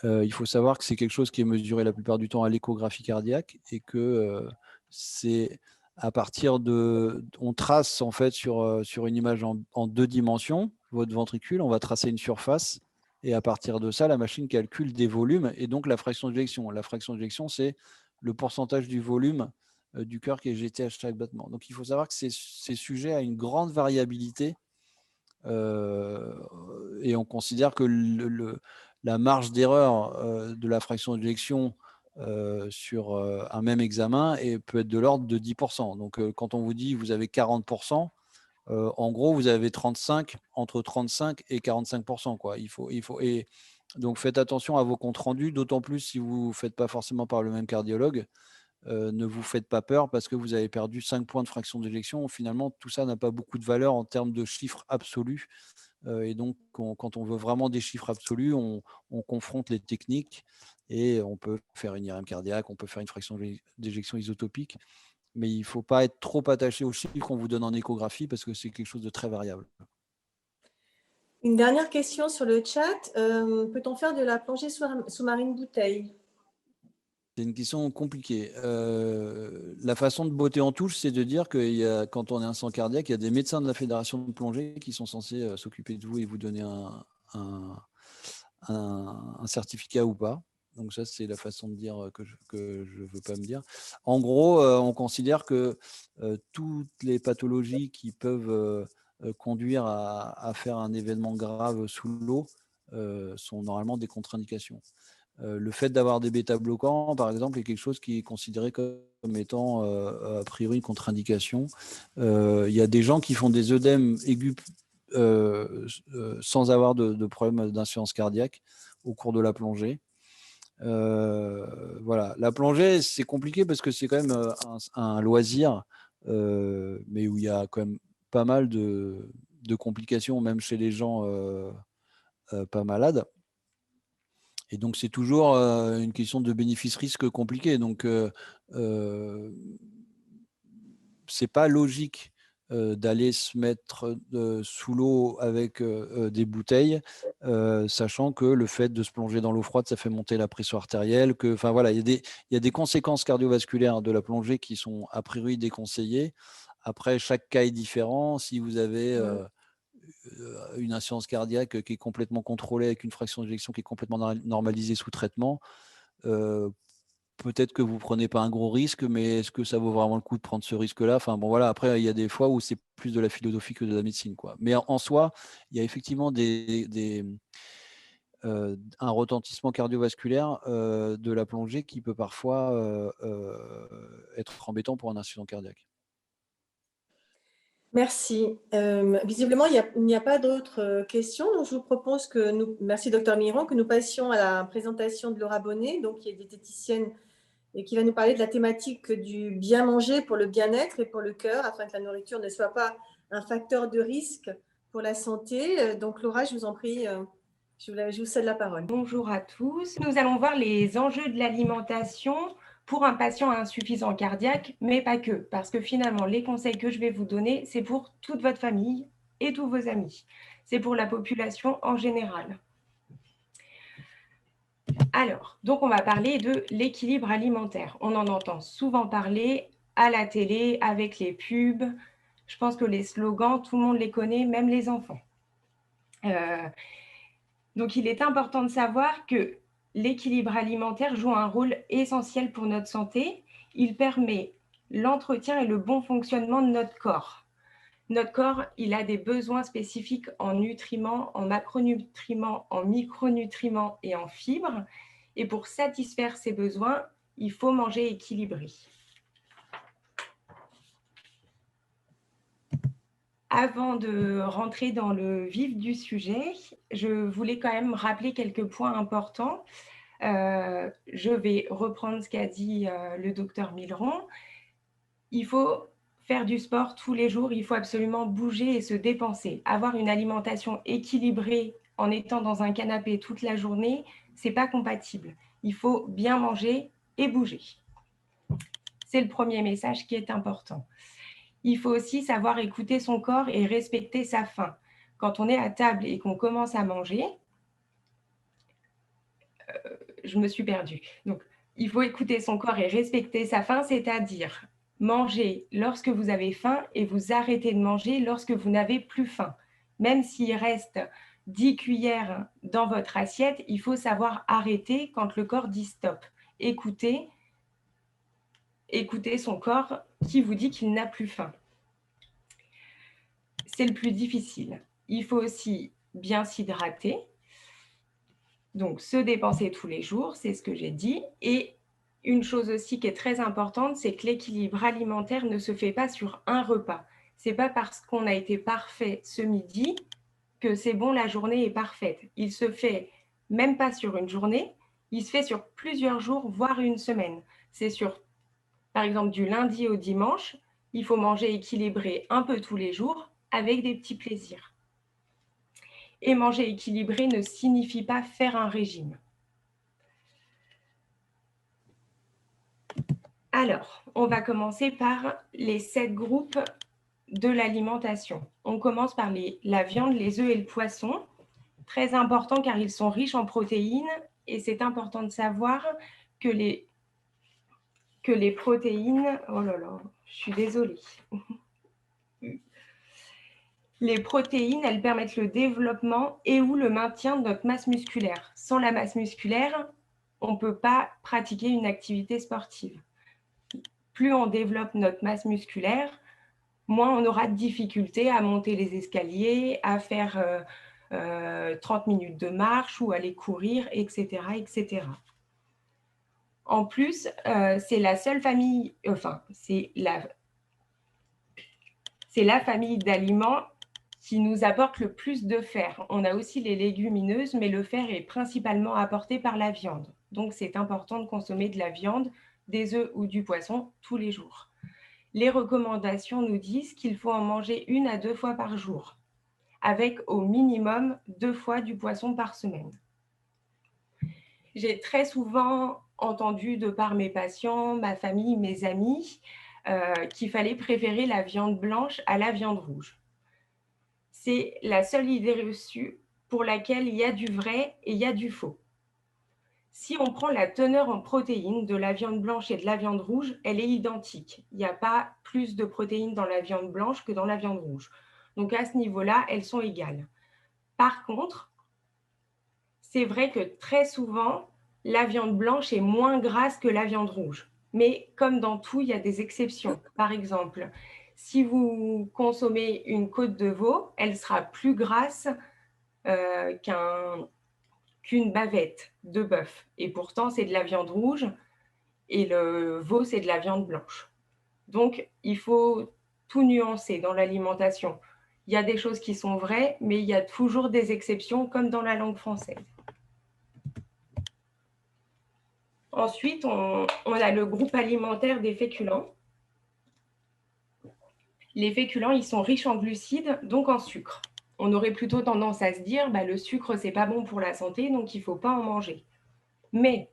Il faut savoir que c'est quelque chose qui est mesuré la plupart du temps à l'échographie cardiaque et que c'est à partir on trace en fait sur une image en 2 dimensions, votre ventricule, on va tracer une surface et à partir de ça, la machine calcule des volumes et donc la fraction d'éjection. La fraction d'éjection, c'est le pourcentage du volume du cœur qui est éjecté à chaque battement. Donc il faut savoir que c'est sujet à une grande variabilité et on considère que la marge d'erreur de la fraction d'éjection sur un même examen peut être de l'ordre de 10%. Donc, quand on vous dit vous avez 40%, en gros, vous avez entre 35 et 45%. Quoi. Et donc, faites attention à vos comptes rendus, d'autant plus si vous ne faites pas forcément par le même cardiologue. Ne vous faites pas peur parce que vous avez perdu 5 points de fraction d'éjection. Finalement, tout ça n'a pas beaucoup de valeur en termes de chiffres absolus. Et donc, quand on veut vraiment des chiffres absolus, on confronte les techniques et on peut faire une IRM cardiaque, on peut faire une fraction d'éjection isotopique, mais il ne faut pas être trop attaché aux chiffres qu'on vous donne en échographie parce que c'est quelque chose de très variable. Une dernière question sur le chat. Peut-on faire de la plongée sous-marine bouteille? C'est une question compliquée. La façon de botter en touche, c'est de dire que quand on est insuffisant cardiaque, il y a des médecins de la fédération de plongée qui sont censés s'occuper de vous et vous donner un certificat ou pas. Donc ça, c'est la façon de dire que je veux pas me dire. En gros, on considère que toutes les pathologies qui peuvent conduire à faire un événement grave sous l'eau sont normalement des contre-indications. Le fait d'avoir des bêta-bloquants, par exemple, est quelque chose qui est considéré comme étant a priori une contre-indication. Il y a des gens qui font des œdèmes aigus sans avoir de problème d'insuffisance cardiaque au cours de la plongée. Voilà. La plongée, c'est compliqué parce que c'est quand même un loisir, mais où il y a quand même pas mal de complications, même chez les gens pas malades. Et donc, c'est toujours une question de bénéfice-risque compliqué. Donc, c'est pas logique d'aller se mettre sous l'eau avec des bouteilles, sachant que le fait de se plonger dans l'eau froide, ça fait monter la pression artérielle. Enfin voilà, il y a des conséquences cardiovasculaires de la plongée qui sont a priori déconseillées. Après, chaque cas est différent. Si vous avez une insuffisance cardiaque qui est complètement contrôlée avec une fraction d'éjection qui est complètement normalisée sous traitement, peut-être que vous ne prenez pas un gros risque, mais est-ce que ça vaut vraiment le coup de prendre ce risque-là? Enfin bon, voilà, après, il y a des fois où c'est plus de la philosophie que de la médecine, quoi. Mais en soi, il y a effectivement un retentissement cardiovasculaire de la plongée qui peut parfois être embêtant pour un insuffisant cardiaque. Merci. Visiblement, il n'y a pas d'autres questions. Donc, je vous propose que nous, merci Dr Miron, que nous passions à la présentation de Laura Bonnet, donc, qui est diététicienne et qui va nous parler de la thématique du bien manger pour le bien-être et pour le cœur, afin que la nourriture ne soit pas un facteur de risque pour la santé. Donc Laura, je vous en prie, je vous cède la parole. Bonjour à tous. Nous allons voir les enjeux de l'alimentation pour un patient à insuffisance cardiaque, mais pas que, parce que finalement, les conseils que je vais vous donner, c'est pour toute votre famille et tous vos amis. C'est pour la population en général. Alors, donc on va parler de l'équilibre alimentaire. On en entend souvent parler à la télé, avec les pubs. Je pense que les slogans, tout le monde les connaît, même les enfants. Donc, il est important de savoir que l'équilibre alimentaire joue un rôle essentiel pour notre santé. Il permet l'entretien et le bon fonctionnement de notre corps. Notre corps, il a des besoins spécifiques en nutriments, en macronutriments, en micronutriments et en fibres. Et pour satisfaire ces besoins, il faut manger équilibré. Avant de rentrer dans le vif du sujet, je voulais quand même rappeler quelques points importants. Je vais reprendre ce qu'a dit le docteur Milron. Il faut faire du sport tous les jours, il faut absolument bouger et se dépenser. Avoir une alimentation équilibrée en étant dans un canapé toute la journée, ce n'est pas compatible. Il faut bien manger et bouger. C'est le premier message qui est important. Il faut aussi savoir écouter son corps et respecter sa faim. Quand on est à table et qu'on commence à manger, je me suis perdue. Donc, il faut écouter son corps et respecter sa faim, c'est-à-dire manger lorsque vous avez faim et vous arrêtez de manger lorsque vous n'avez plus faim. Même s'il reste 10 cuillères dans votre assiette, il faut savoir arrêter quand le corps dit stop. Écoutez son corps qui vous dit qu'il n'a plus faim. C'est le plus difficile. Il faut aussi bien s'hydrater. Donc, se dépenser tous les jours, c'est ce que j'ai dit. Et une chose aussi qui est très importante, c'est que l'équilibre alimentaire ne se fait pas sur un repas. Ce n'est pas parce qu'on a été parfait ce midi que c'est bon, la journée est parfaite. Il se fait même pas sur une journée, il se fait sur plusieurs jours, voire une semaine. C'est sur, par exemple, du lundi au dimanche, il faut manger équilibré un peu tous les jours avec des petits plaisirs. Et manger équilibré ne signifie pas faire un régime. Alors, on va commencer par les 7 groupes de l'alimentation. On commence par la viande, les œufs et le poisson. Très important car ils sont riches en protéines et c'est important de savoir que les protéines... Oh là là, je suis désolée. Les protéines, elles permettent le développement et ou le maintien de notre masse musculaire. Sans la masse musculaire, on ne peut pas pratiquer une activité sportive. Plus on développe notre masse musculaire, moins on aura de difficultés à monter les escaliers, à faire 30 minutes de marche ou aller courir, etc., etc. En plus, c'est la seule famille, enfin, c'est la famille d'aliments qui nous apporte le plus de fer. On a aussi les légumineuses, mais le fer est principalement apporté par la viande. Donc, c'est important de consommer de la viande, des œufs ou du poisson tous les jours. Les recommandations nous disent qu'il faut en manger 1 à 2 fois par jour, avec au minimum 2 fois du poisson par semaine. J'ai très souvent entendu de par mes patients, ma famille, mes amis, qu'il fallait préférer la viande blanche à la viande rouge. C'est la seule idée reçue pour laquelle il y a du vrai et il y a du faux. Si on prend la teneur en protéines de la viande blanche et de la viande rouge, elle est identique. Il n'y a pas plus de protéines dans la viande blanche que dans la viande rouge. Donc à ce niveau-là, elles sont égales. Par contre, c'est vrai que très souvent, la viande blanche est moins grasse que la viande rouge. Mais comme dans tout, il y a des exceptions. Par exemple, si vous consommez une côte de veau, elle sera plus grasse qu'une bavette de bœuf. Et pourtant, c'est de la viande rouge et le veau, c'est de la viande blanche. Donc, il faut tout nuancer dans l'alimentation. Il y a des choses qui sont vraies, mais il y a toujours des exceptions, comme dans la langue française. Ensuite, on a le groupe alimentaire des féculents. Les féculents, ils sont riches en glucides, donc en sucre. On aurait plutôt tendance à se dire, le sucre, c'est pas bon pour la santé, donc il ne faut pas en manger. Mais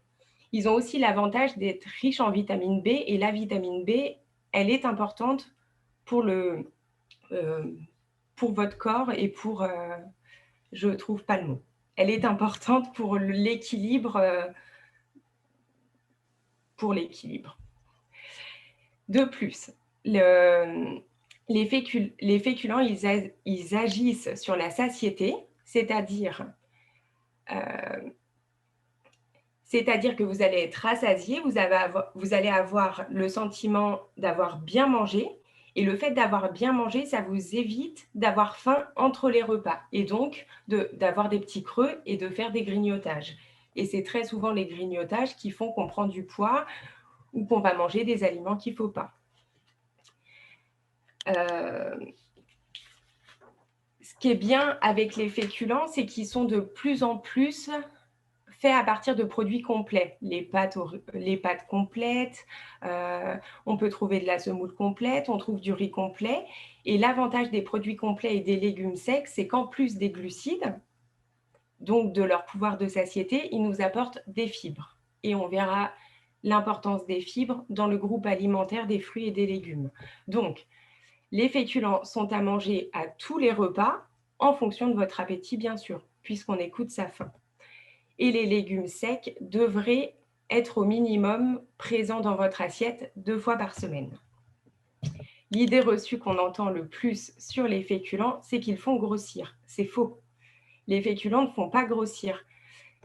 ils ont aussi l'avantage d'être riches en vitamine B, et la vitamine B, elle est importante pour votre corps et pour, je ne trouve pas le mot, elle est importante pour l'équilibre. De plus, les féculents, ils agissent sur la satiété, c'est-à-dire que vous allez être rassasié, vous allez avoir le sentiment d'avoir bien mangé, et le fait d'avoir bien mangé, ça vous évite d'avoir faim entre les repas, et donc d'avoir des petits creux et de faire des grignotages. Et c'est très souvent les grignotages qui font qu'on prend du poids ou qu'on va manger des aliments qu'il ne faut pas. Ce qui est bien avec les féculents, c'est qu'ils sont de plus en plus faits à partir de produits complets. Les pâtes complètes, on peut trouver de la semoule complète, on trouve du riz complet. Et l'avantage des produits complets et des légumes secs, c'est qu'en plus des glucides, donc de leur pouvoir de satiété, ils nous apportent des fibres. Et on verra l'importance des fibres dans le groupe alimentaire des fruits et des légumes. Donc, les féculents sont à manger à tous les repas, en fonction de votre appétit, bien sûr, puisqu'on écoute sa faim. Et les légumes secs devraient être au minimum présents dans votre assiette 2 fois par semaine. L'idée reçue qu'on entend le plus sur les féculents, c'est qu'ils font grossir. C'est faux. Les féculents ne font pas grossir.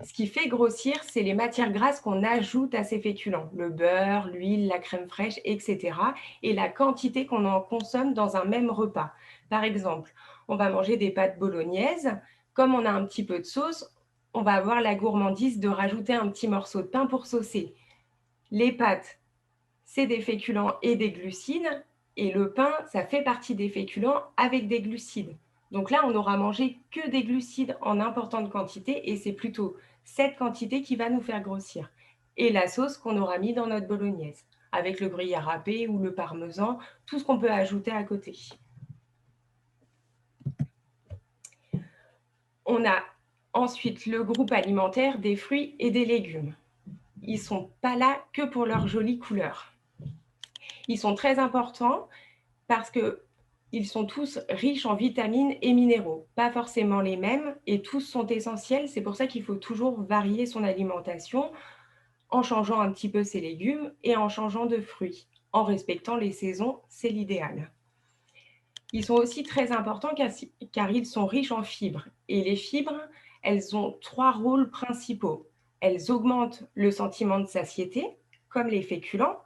Ce qui fait grossir, c'est les matières grasses qu'on ajoute à ces féculents, le beurre, l'huile, la crème fraîche, etc. et la quantité qu'on en consomme dans un même repas. Par exemple, on va manger des pâtes bolognaises, comme on a un petit peu de sauce, on va avoir la gourmandise de rajouter un petit morceau de pain pour saucer. Les pâtes, c'est des féculents et des glucides, et le pain, ça fait partie des féculents avec des glucides. Donc là, on n'aura mangé que des glucides en importante quantité, et c'est plutôt cette quantité qui va nous faire grossir. Et la sauce qu'on aura mis dans notre bolognaise, avec le gruyère râpé ou le parmesan, tout ce qu'on peut ajouter à côté. On a ensuite le groupe alimentaire des fruits et des légumes. Ils ne sont pas là que pour leur jolie couleur. Ils sont très importants parce qu'ils sont tous riches en vitamines et minéraux, pas forcément les mêmes, et tous sont essentiels. C'est pour ça qu'il faut toujours varier son alimentation en changeant un petit peu ses légumes et en changeant de fruits. En respectant les saisons, c'est l'idéal. Ils sont aussi très importants car ils sont riches en fibres. Et les fibres, elles ont 3 rôles principaux. Elles augmentent le sentiment de satiété, comme les féculents,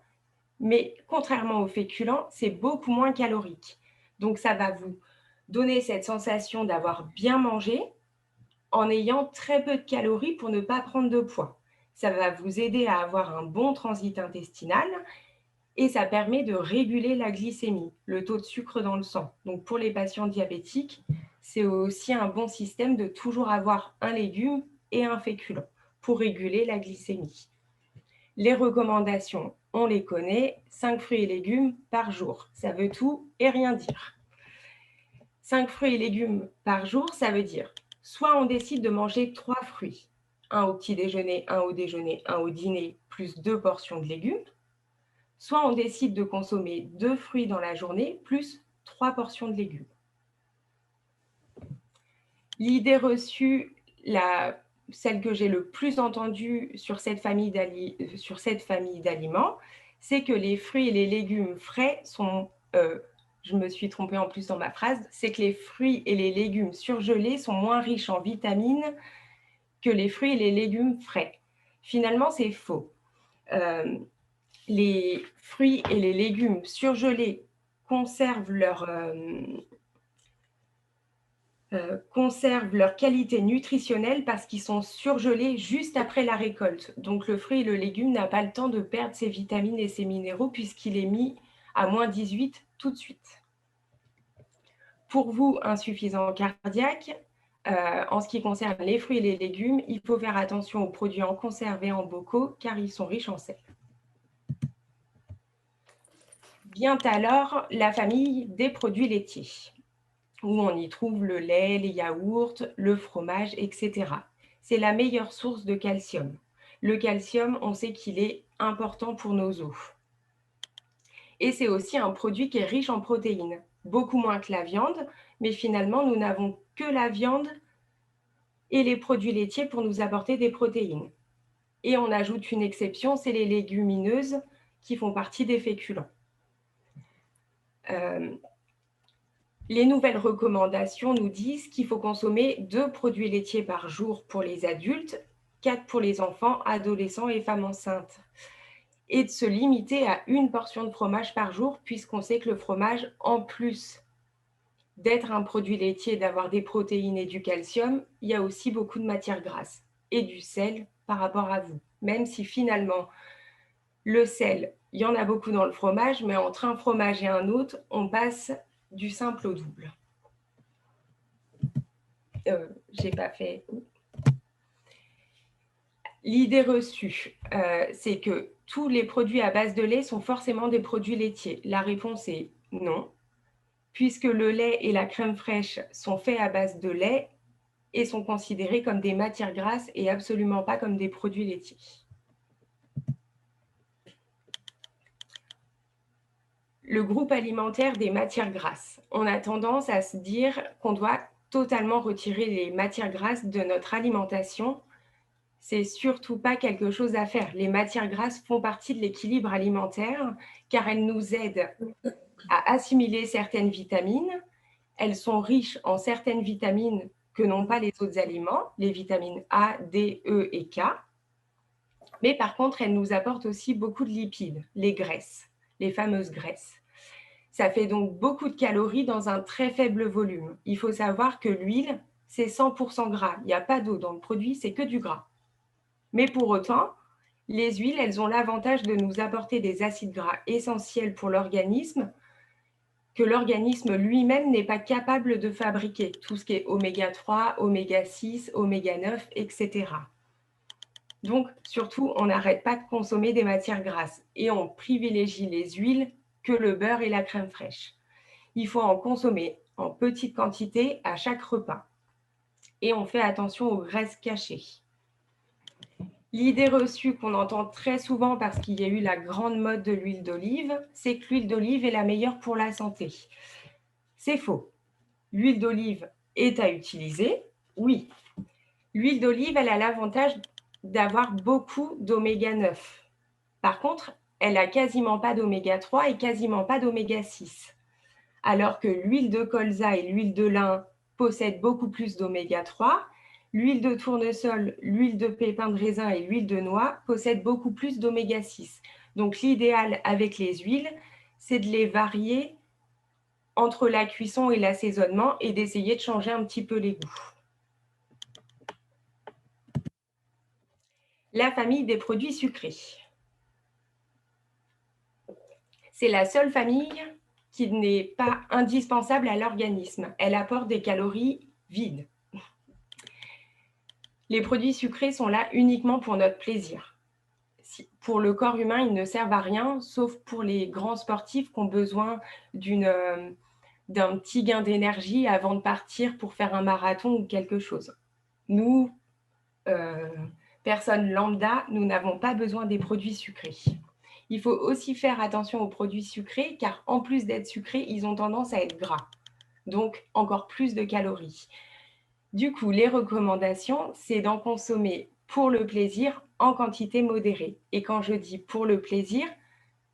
mais contrairement aux féculents, c'est beaucoup moins calorique. Donc, ça va vous donner cette sensation d'avoir bien mangé en ayant très peu de calories pour ne pas prendre de poids. Ça va vous aider à avoir un bon transit intestinal et ça permet de réguler la glycémie, le taux de sucre dans le sang. Donc, pour les patients diabétiques, c'est aussi un bon système de toujours avoir un légume et un féculent pour réguler la glycémie. Les recommandations, on les connaît, 5 fruits et légumes par jour. Ça veut tout et rien dire. 5 fruits et légumes par jour, ça veut dire soit on décide de manger 3 fruits, un au petit déjeuner, un au déjeuner, un au dîner, plus 2 portions de légumes, soit on décide de consommer 2 fruits dans la journée, plus 3 portions de légumes. L'idée reçue, celle que j'ai le plus entendue sur cette famille d'aliments, c'est que les fruits et les légumes frais sont, je me suis trompée en plus dans ma phrase, c'est que les fruits et les légumes surgelés sont moins riches en vitamines que les fruits et les légumes frais. Finalement, c'est faux. Les fruits et les légumes surgelés conservent leur qualité nutritionnelle parce qu'ils sont surgelés juste après la récolte. Donc, le fruit et le légume n'a pas le temps de perdre ses vitamines et ses minéraux puisqu'il est mis à moins 18 tout de suite. Pour vous, insuffisant cardiaque, en ce qui concerne les fruits et les légumes, il faut faire attention aux produits en conserve et en bocaux car ils sont riches en sel. Vient alors la famille des produits laitiers, où on y trouve le lait, les yaourts, le fromage, etc. C'est la meilleure source de calcium. Le calcium, on sait qu'il est important pour nos os. Et c'est aussi un produit qui est riche en protéines, beaucoup moins que la viande, mais finalement, nous n'avons que la viande et les produits laitiers pour nous apporter des protéines. Et on ajoute une exception, c'est les légumineuses qui font partie des féculents. Les nouvelles recommandations nous disent qu'il faut consommer 2 produits laitiers par jour pour les adultes, 4 pour les enfants, adolescents et femmes enceintes, et de se limiter à 1 portion de fromage par jour, puisqu'on sait que le fromage, en plus d'être un produit laitier, d'avoir des protéines et du calcium, il y a aussi beaucoup de matières grasses et du sel par rapport à vous. Même si finalement, le sel, il y en a beaucoup dans le fromage, mais entre un fromage et un autre, on passe du simple au double. J'ai pas fait. L'idée reçue, c'est que tous les produits à base de lait sont forcément des produits laitiers. La réponse est non, puisque le lait et la crème fraîche sont faits à base de lait et sont considérés comme des matières grasses et absolument pas comme des produits laitiers. Le groupe alimentaire des matières grasses. On a tendance à se dire qu'on doit totalement retirer les matières grasses de notre alimentation. C'est surtout pas quelque chose à faire. Les matières grasses font partie de l'équilibre alimentaire car elles nous aident à assimiler certaines vitamines. Elles sont riches en certaines vitamines que n'ont pas les autres aliments, les vitamines A, D, E et K. Mais par contre, elles nous apportent aussi beaucoup de lipides, les graisses, les fameuses graisses. Ça fait donc beaucoup de calories dans un très faible volume. Il faut savoir que l'huile, c'est 100% gras. Il n'y a pas d'eau dans le produit, c'est que du gras. Mais pour autant, les huiles, elles ont l'avantage de nous apporter des acides gras essentiels pour l'organisme que l'organisme lui-même n'est pas capable de fabriquer. Tout ce qui est oméga 3, oméga 6, oméga 9, etc. Donc, surtout, on n'arrête pas de consommer des matières grasses et on privilégie les huiles que le beurre et la crème fraîche. Il faut en consommer en petite quantité à chaque repas. Et on fait attention aux graisses cachées. L'idée reçue qu'on entend très souvent parce qu'il y a eu la grande mode de l'huile d'olive, c'est que l'huile d'olive est la meilleure pour la santé. C'est faux. L'huile d'olive est à utiliser, oui. L'huile d'olive, elle a l'avantage d'avoir beaucoup d'oméga 9. Par contre, elle n'a quasiment pas d'oméga 3 et quasiment pas d'oméga 6. alors que l'huile de colza et l'huile de lin possèdent beaucoup plus d'oméga 3. L'huile de tournesol, l'huile de pépins de raisin et l'huile de noix possèdent beaucoup plus d'oméga 6. Donc l'idéal avec les huiles, c'est de les varier entre la cuisson et l'assaisonnement et d'essayer de changer un petit peu les goûts. La famille des produits sucrés. C'est la seule famille qui n'est pas indispensable à l'organisme. Elle apporte des calories vides. Les produits sucrés sont là uniquement pour notre plaisir. Pour le corps humain, ils ne servent à rien, sauf pour les grands sportifs qui ont besoin d'un petit gain d'énergie avant de partir pour faire un marathon ou quelque chose. Nous, personnes lambda, nous n'avons pas besoin des produits sucrés. Il faut aussi faire attention aux produits sucrés, car en plus d'être sucrés, ils ont tendance à être gras, donc encore plus de calories. Du coup, les recommandations, c'est d'en consommer pour le plaisir en quantité modérée. Et quand je dis pour le plaisir,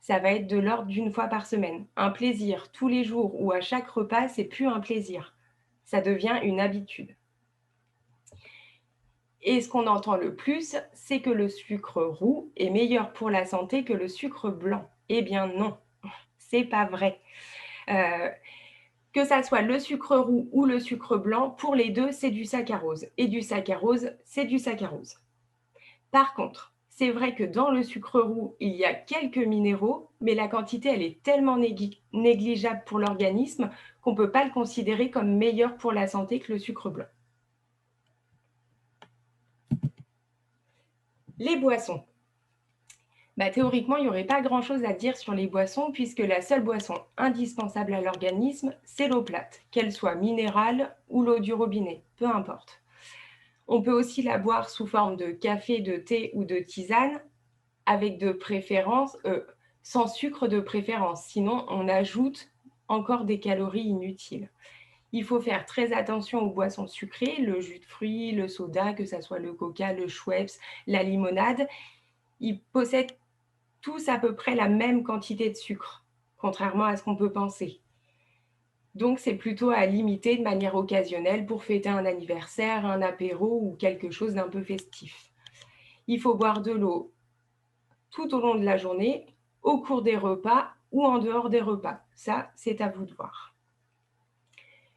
ça va être de l'ordre d'une fois par semaine. Un plaisir tous les jours ou à chaque repas, c'est plus un plaisir. Ça devient une habitude. Et ce qu'on entend le plus, c'est que le sucre roux est meilleur pour la santé que le sucre blanc. Eh bien non, c'est pas vrai. Que ça soit le sucre roux ou le sucre blanc, pour les deux, c'est du saccharose. Et du saccharose, c'est du saccharose. Par contre, c'est vrai que dans le sucre roux, il y a quelques minéraux, mais la quantité, elle est tellement négligeable pour l'organisme qu'on ne peut pas le considérer comme meilleur pour la santé que le sucre blanc. Les boissons. Théoriquement, il n'y aurait pas grand-chose à dire sur les boissons puisque la seule boisson indispensable à l'organisme, c'est l'eau plate, qu'elle soit minérale ou l'eau du robinet, peu importe. On peut aussi la boire sous forme de café, de thé ou de tisane, avec de préférence, sans sucre de préférence, sinon on ajoute encore des calories inutiles. Il faut faire très attention aux boissons sucrées, le jus de fruits, le soda, que ce soit le coca, le Schweppes, la limonade. Ils possèdent tous à peu près la même quantité de sucre, contrairement à ce qu'on peut penser. Donc, c'est plutôt à limiter de manière occasionnelle pour fêter un anniversaire, un apéro ou quelque chose d'un peu festif. Il faut boire de l'eau tout au long de la journée, au cours des repas ou en dehors des repas. Ça, c'est à vous de voir.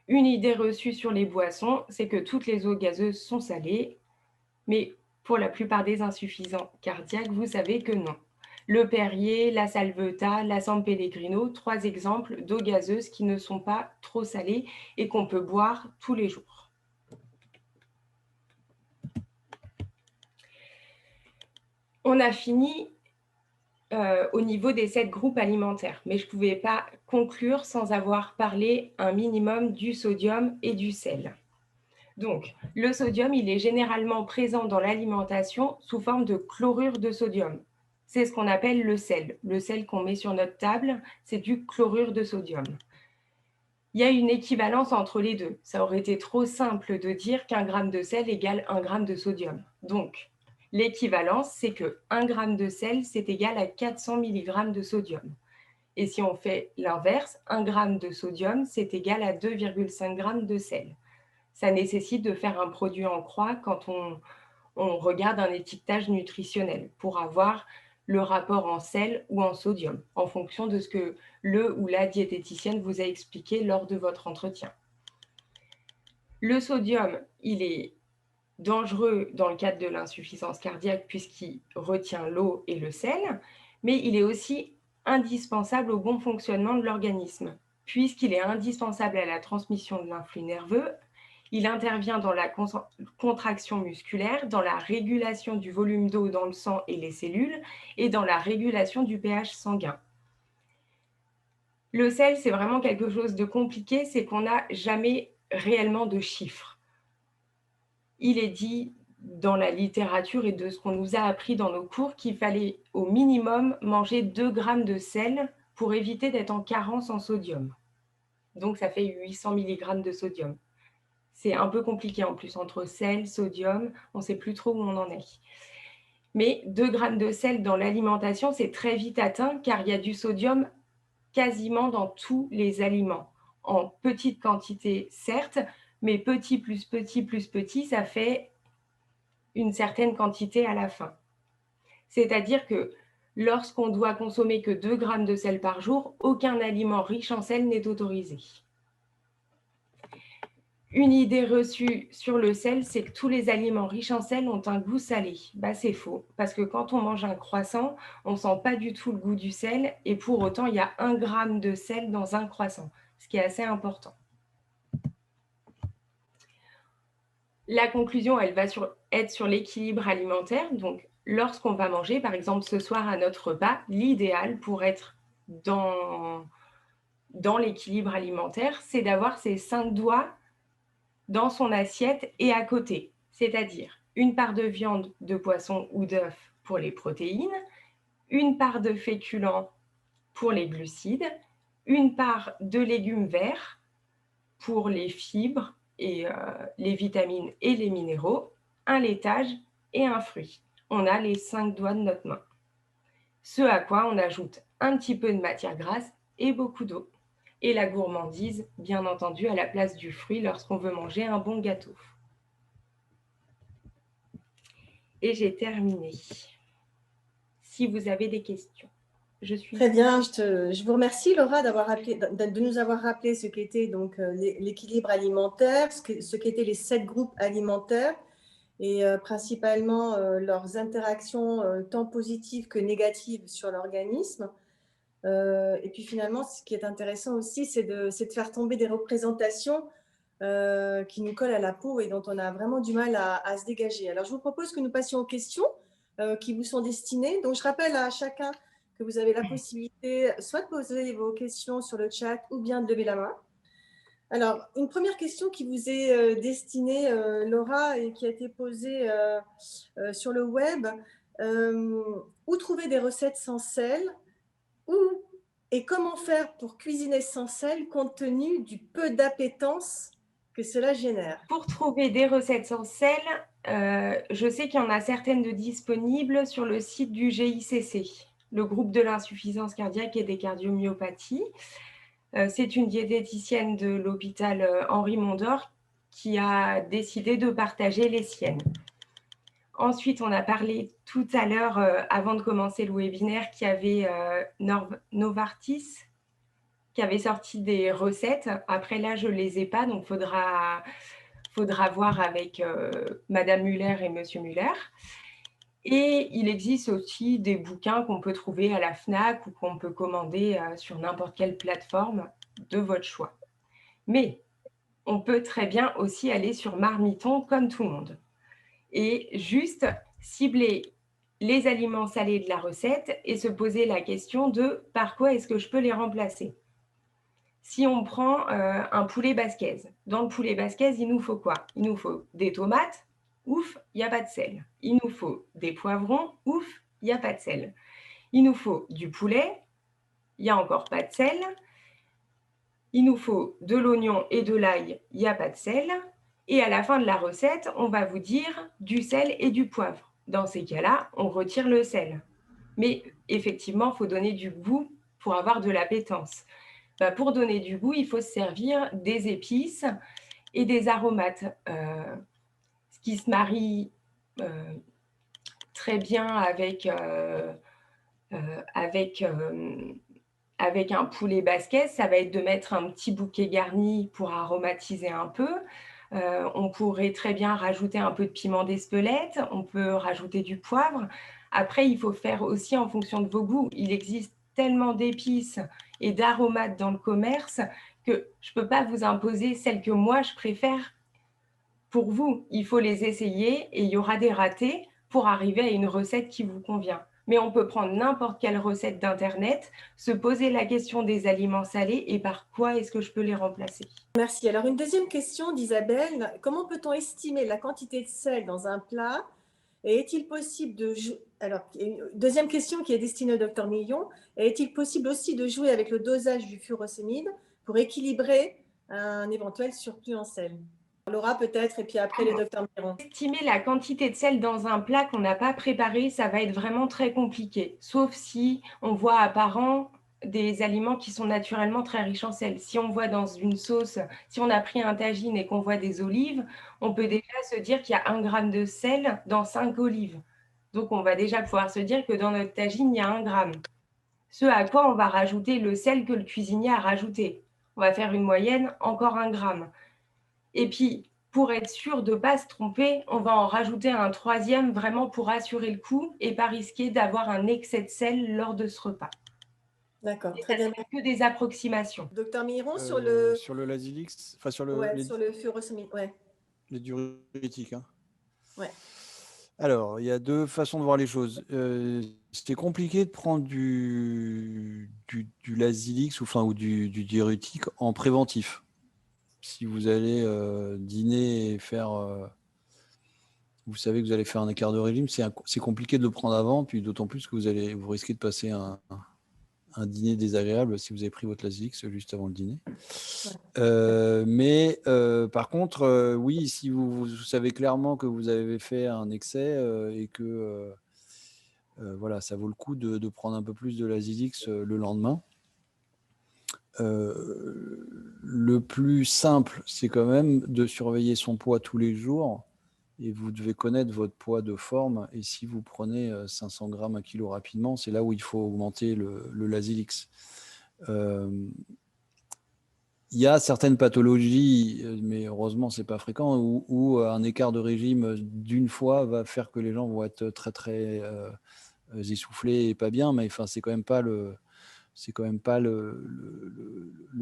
Une idée reçue sur les boissons, c'est que toutes les eaux gazeuses sont salées, mais pour la plupart des insuffisants cardiaques, vous savez que non. Le Perrier, la Salveutta, la San Pellegrino, 3 exemples d'eau gazeuse qui ne sont pas trop salées et qu'on peut boire tous les jours. On a fini au niveau des 7 groupes alimentaires, mais je ne pouvais pas conclure sans avoir parlé un minimum du sodium et du sel. Donc, le sodium, il est généralement présent dans l'alimentation sous forme de chlorure de sodium. C'est ce qu'on appelle le sel. Le sel qu'on met sur notre table, c'est du chlorure de sodium. Il y a une équivalence entre les deux. Ça aurait été trop simple de dire qu'un gramme de sel égale 1 gramme de sodium. Donc, l'équivalence, c'est que 1 gramme de sel, c'est égal à 400 mg de sodium. Et si on fait l'inverse, 1 gramme de sodium, c'est égal à 2,5 g de sel. Ça nécessite de faire un produit en croix quand on regarde un étiquetage nutritionnel pour avoir le rapport en sel ou en sodium, en fonction de ce que le ou la diététicienne vous a expliqué lors de votre entretien. Le sodium, il est dangereux dans le cadre de l'insuffisance cardiaque puisqu'il retient l'eau et le sel, mais il est aussi indispensable au bon fonctionnement de l'organisme, puisqu'il est indispensable à la transmission de l'influx nerveux. Il intervient dans la contraction musculaire, dans la régulation du volume d'eau dans le sang et les cellules, et dans la régulation du pH sanguin. Le sel, c'est vraiment quelque chose de compliqué, c'est qu'on n'a jamais réellement de chiffres. Il est dit dans la littérature et de ce qu'on nous a appris dans nos cours qu'il fallait au minimum manger 2 grammes de sel pour éviter d'être en carence en sodium. Donc, ça fait 800 mg de sodium. C'est un peu compliqué en plus, entre sel, sodium, on ne sait plus trop où on en est. Mais 2 grammes de sel dans l'alimentation, c'est très vite atteint car il y a du sodium quasiment dans tous les aliments. en petite quantité, certes, mais petit plus petit, ça fait une certaine quantité à la fin. C'est-à-dire que lorsqu'on doit consommer que 2 grammes de sel par jour, aucun aliment riche en sel n'est autorisé. Une idée reçue sur le sel, c'est que tous les aliments riches en sel ont un goût salé. Bah, c'est faux, parce que quand on mange un croissant, on ne sent pas du tout le goût du sel, et pour autant, il y a 1 gramme de sel dans un croissant, ce qui est assez important. La conclusion, elle va être sur l'équilibre alimentaire. Donc, lorsqu'on va manger, par exemple ce soir à notre repas, l'idéal pour être dans l'équilibre alimentaire, c'est d'avoir ses 5 doigts dans son assiette et à côté, c'est-à-dire une part de viande, de poisson ou d'œuf pour les protéines, une part de féculents pour les glucides, une part de légumes verts pour les fibres et les vitamines et les minéraux, un laitage et un fruit. On a les 5 doigts de notre main. Ce à quoi on ajoute un petit peu de matière grasse et beaucoup d'eau. Et la gourmandise, bien entendu, à la place du fruit lorsqu'on veut manger un bon gâteau. Et j'ai terminé. Si vous avez des questions, je suis... Très bien, je vous remercie Laura de nous avoir rappelé ce qu'était donc l'équilibre alimentaire, ce qu'étaient les 7 groupes alimentaires et principalement leurs interactions tant positives que négatives sur l'organisme. Et puis finalement, ce qui est intéressant aussi, c'est de faire tomber des représentations qui nous collent à la peau et dont on a vraiment du mal à se dégager. Alors, je vous propose que nous passions aux questions qui vous sont destinées. Donc, je rappelle à chacun que vous avez la possibilité soit de poser vos questions sur le chat ou bien de lever la main. Alors, une première question qui vous est destinée, Laura, et qui a été posée sur le web. Où trouver des recettes sans sel? Où et comment faire pour cuisiner sans sel compte tenu du peu d'appétence que cela génère? Pour trouver des recettes sans sel, je sais qu'il y en a certaines de disponibles sur le site du GICC, le groupe de l'insuffisance cardiaque et des cardiomyopathies. C'est une diététicienne de l'hôpital Henri Mondor qui a décidé de partager les siennes. Ensuite, on a parlé tout à l'heure, avant de commencer le webinaire, qu'il y avait Novartis qui avait sorti des recettes. Après, là, je ne les ai pas, donc faudra voir avec Madame Muller et Monsieur Muller. Et il existe aussi des bouquins qu'on peut trouver à la FNAC ou qu'on peut commander sur n'importe quelle plateforme de votre choix. Mais on peut très bien aussi aller sur Marmiton comme tout le monde. Et juste cibler les aliments salés de la recette et se poser la question de par quoi est-ce que je peux les remplacer. Si on prend un poulet basquez, dans le poulet basquez, il nous faut quoi? Il nous faut des tomates, ouf, il n'y a pas de sel. Il nous faut des poivrons, ouf, il n'y a pas de sel. Il nous faut du poulet, il n'y a encore pas de sel. Il nous faut de l'oignon et de l'ail, il n'y a pas de sel. Et à la fin de la recette, on va vous dire du sel et du poivre. Dans ces cas-là, on retire le sel. Mais effectivement, il faut donner du goût pour avoir de l'appétence. Pour donner du goût, il faut se servir des épices et des aromates. Ce qui se marie très bien avec un poulet basquez, ça va être de mettre un petit bouquet garni pour aromatiser un peu. On pourrait très bien rajouter un peu de piment d'Espelette, on peut rajouter du poivre. Après, il faut faire aussi en fonction de vos goûts. Il existe tellement d'épices et d'aromates dans le commerce que je ne peux pas vous imposer celles que moi je préfère pour vous. Il faut les essayer et il y aura des ratés pour arriver à une recette qui vous convient. Mais on peut prendre n'importe quelle recette d'Internet, se poser la question des aliments salés et par quoi est-ce que je peux les remplacer. Merci. Alors, une deuxième question d'Isabelle. Comment peut-on estimer la quantité de sel dans un plat? Et est-il possible de jouer... Alors, une deuxième question qui est destinée au Dr Millon. Est-il possible aussi de jouer avec le dosage du furosémide pour équilibrer un éventuel surplus en sel? Laura peut-être, et puis après le Dr Millon. Estimer la quantité de sel dans un plat qu'on n'a pas préparé, ça va être vraiment très compliqué. Sauf si on voit apparent des aliments qui sont naturellement très riches en sel. Si on voit dans une sauce, si on a pris un tagine et qu'on voit des olives, on peut déjà se dire qu'il y a 1 gramme de sel dans 5 olives. Donc, on va déjà pouvoir se dire que dans notre tagine, il y a 1 gramme. Ce à quoi on va rajouter le sel que le cuisinier a rajouté. On va faire une moyenne, encore 1 gramme. Et puis, pour être sûr de ne pas se tromper, on va en rajouter un 3e vraiment pour assurer le coup et pas risquer d'avoir un excès de sel lors de ce repas. D'accord, Et très ça, bien. c'est que des approximations. Docteur Miron, sur le Lazilix, enfin sur sur le furosemide, les diurétiques. Hein. Ouais. Alors, il y a 2 façons de voir les choses. C'était compliqué de prendre du Lazilix ou du diurétique en préventif. Si vous allez dîner et faire, vous savez que vous allez faire un écart de régime, c'est compliqué de le prendre avant, puis d'autant plus que vous risquez de passer un dîner désagréable si vous avez pris votre Lazilix juste avant le dîner. Mais par contre, oui, si vous savez clairement que vous avez fait un excès et que voilà, ça vaut le coup de prendre un peu plus de Lazilix le lendemain. Le plus simple, c'est quand même de surveiller son poids tous les jours et vous devez connaître votre poids de forme. Et si vous prenez 500 grammes, 1 kilo rapidement, c'est là où il faut augmenter le Lazilix. Il y a certaines pathologies, mais heureusement, ce n'est pas fréquent, où un écart de régime d'une fois va faire que les gens vont être très, très essoufflés et pas bien, mais enfin, c'est quand même pas le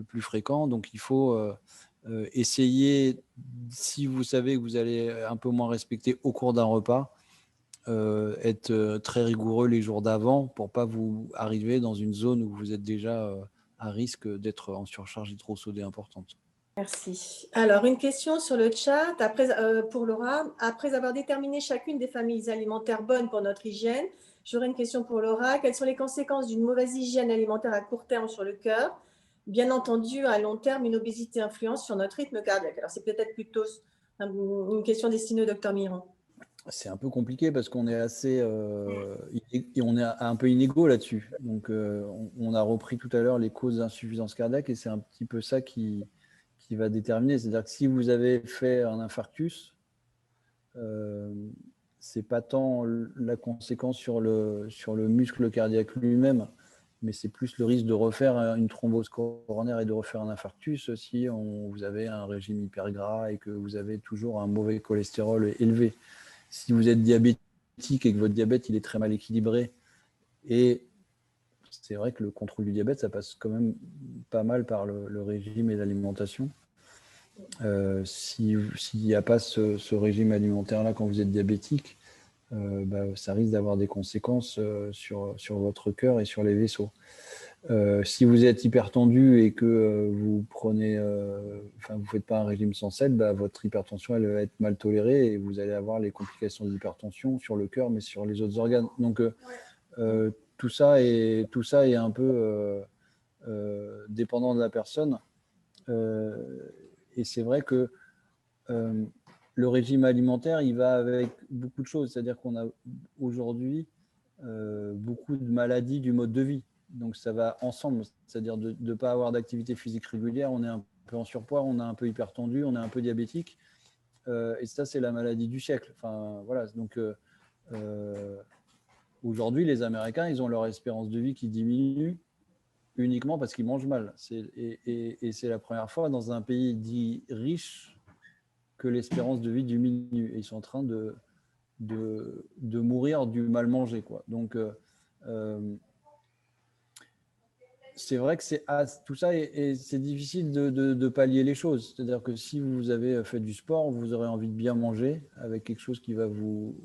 plus fréquent. Donc, il faut essayer, si vous savez que vous allez un peu moins respecter au cours d'un repas, être très rigoureux les jours d'avant pour ne pas vous arriver dans une zone où vous êtes déjà à risque d'être en surcharge hydrosodée importante. Merci. Alors, une question sur le chat pour Laura. Après avoir déterminé chacune des familles alimentaires bonnes pour notre hygiène, j'aurais une question pour Laura. Quelles sont les conséquences d'une mauvaise hygiène alimentaire à court terme sur le cœur? Bien entendu, à long terme, une obésité influence sur notre rythme cardiaque. Alors, c'est peut-être plutôt une question destinée au docteur Miron. C'est un peu compliqué parce qu'on est on est un peu inégaux là-dessus. Donc, on a repris tout à l'heure les causes d'insuffisance cardiaque et c'est un petit peu ça qui va déterminer. C'est-à-dire que si vous avez fait un infarctus, c'est pas tant la conséquence sur le muscle cardiaque lui-même, mais c'est plus le risque de refaire une thrombose coronaire et de refaire un infarctus si vous avez un régime hyper gras et que vous avez toujours un mauvais cholestérol élevé. Si vous êtes diabétique et que votre diabète il est très mal équilibré, et c'est vrai que le contrôle du diabète, ça passe quand même pas mal par le régime et l'alimentation. S'il n'y a pas ce régime alimentaire-là quand vous êtes diabétique, ça risque d'avoir des conséquences sur votre cœur et sur les vaisseaux. Si vous êtes hypertendu et que vous prenez, vous faites pas un régime sans sel, votre hypertension elle va être mal tolérée et vous allez avoir les complications d'hypertension sur le cœur, mais sur les autres organes. Donc tout ça est un peu dépendant de la personne. Et c'est vrai que le régime alimentaire, il va avec beaucoup de choses. C'est-à-dire qu'on a aujourd'hui beaucoup de maladies du mode de vie. Donc ça va ensemble, c'est-à-dire de ne pas avoir d'activité physique régulière, on est un peu en surpoids, on est un peu hypertendu, on est un peu diabétique. Et ça, c'est la maladie du siècle. Enfin, voilà. Donc aujourd'hui, les Américains, ils ont leur espérance de vie qui diminue uniquement parce qu'ils mangent mal. Et c'est la première fois dans un pays dit riche que l'espérance de vie diminue. Et ils sont en train de mourir du mal manger, quoi. Donc, c'est vrai que tout ça, et c'est difficile de pallier les choses. C'est-à-dire que si vous avez fait du sport, vous aurez envie de bien manger avec quelque chose qui va vous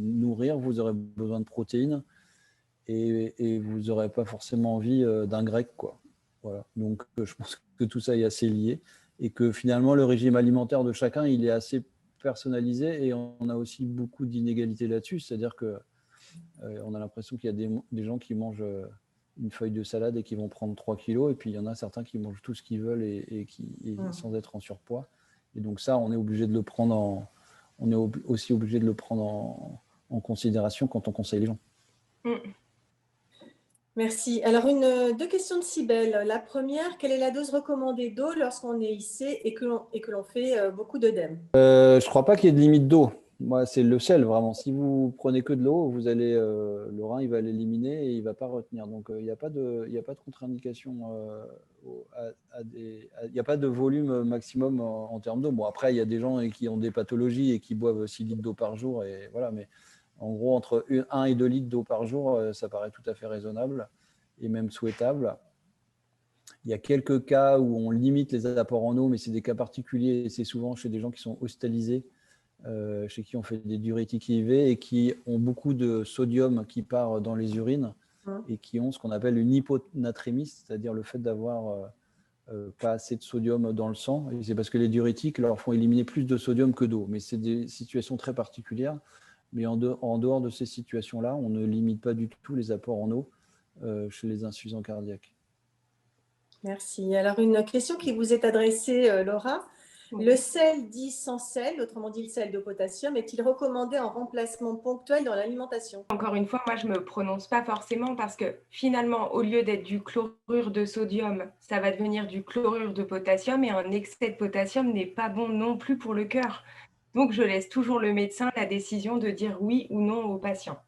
nourrir, vous aurez besoin de protéines et vous n'aurez pas forcément envie d'un grec, quoi. Voilà. Donc, je pense que tout ça est assez lié et que finalement, le régime alimentaire de chacun, il est assez personnalisé et on a aussi beaucoup d'inégalités là-dessus. C'est-à-dire qu'on a l'impression qu'il y a des gens qui mangent une feuille de salade et qui vont prendre 3 kilos, et puis il y en a certains qui mangent tout ce qu'ils veulent et sans être en surpoids. Et donc ça, on est obligé de le prendre on est aussi obligé de le prendre en considération quand on conseille les gens. Merci. Alors, deux questions de Cybèle. La première, quelle est la dose recommandée d'eau lorsqu'on est hissé et que l'on fait beaucoup d'œdème? Je ne crois pas qu'il y ait de limite d'eau. Moi, c'est le sel, vraiment. Si vous prenez que de l'eau, vous allez, le rein, il va l'éliminer et il ne va pas retenir. Donc, il n'y a pas de contre-indication. Il n'y a pas de volume maximum en termes d'eau. Bon, après, il y a des gens qui ont des pathologies et qui boivent 6 litres d'eau par jour. Et voilà, mais en gros, entre 1 et 2 litres d'eau par jour, ça paraît tout à fait raisonnable et même souhaitable. Il y a quelques cas où on limite les apports en eau, mais c'est des cas particuliers et c'est souvent chez des gens qui sont hospitalisés, chez qui on fait des diurétiques IV et qui ont beaucoup de sodium qui part dans les urines et qui ont ce qu'on appelle une hyponatrémie, c'est-à-dire le fait d'avoir pas assez de sodium dans le sang. Et c'est parce que les diurétiques leur font éliminer plus de sodium que d'eau. Mais c'est des situations très particulières. Mais en dehors de ces situations-là, on ne limite pas du tout les apports en eau chez les insuffisants cardiaques. Merci. Alors, une question qui vous est adressée, Laura. Le sel dit sans sel, autrement dit le sel de potassium, est-il recommandé en remplacement ponctuel dans l'alimentation? Encore une fois, moi, je ne me prononce pas forcément parce que finalement, au lieu d'être du chlorure de sodium, ça va devenir du chlorure de potassium et un excès de potassium n'est pas bon non plus pour le cœur. Donc, je laisse toujours le médecin la décision de dire oui ou non au patient.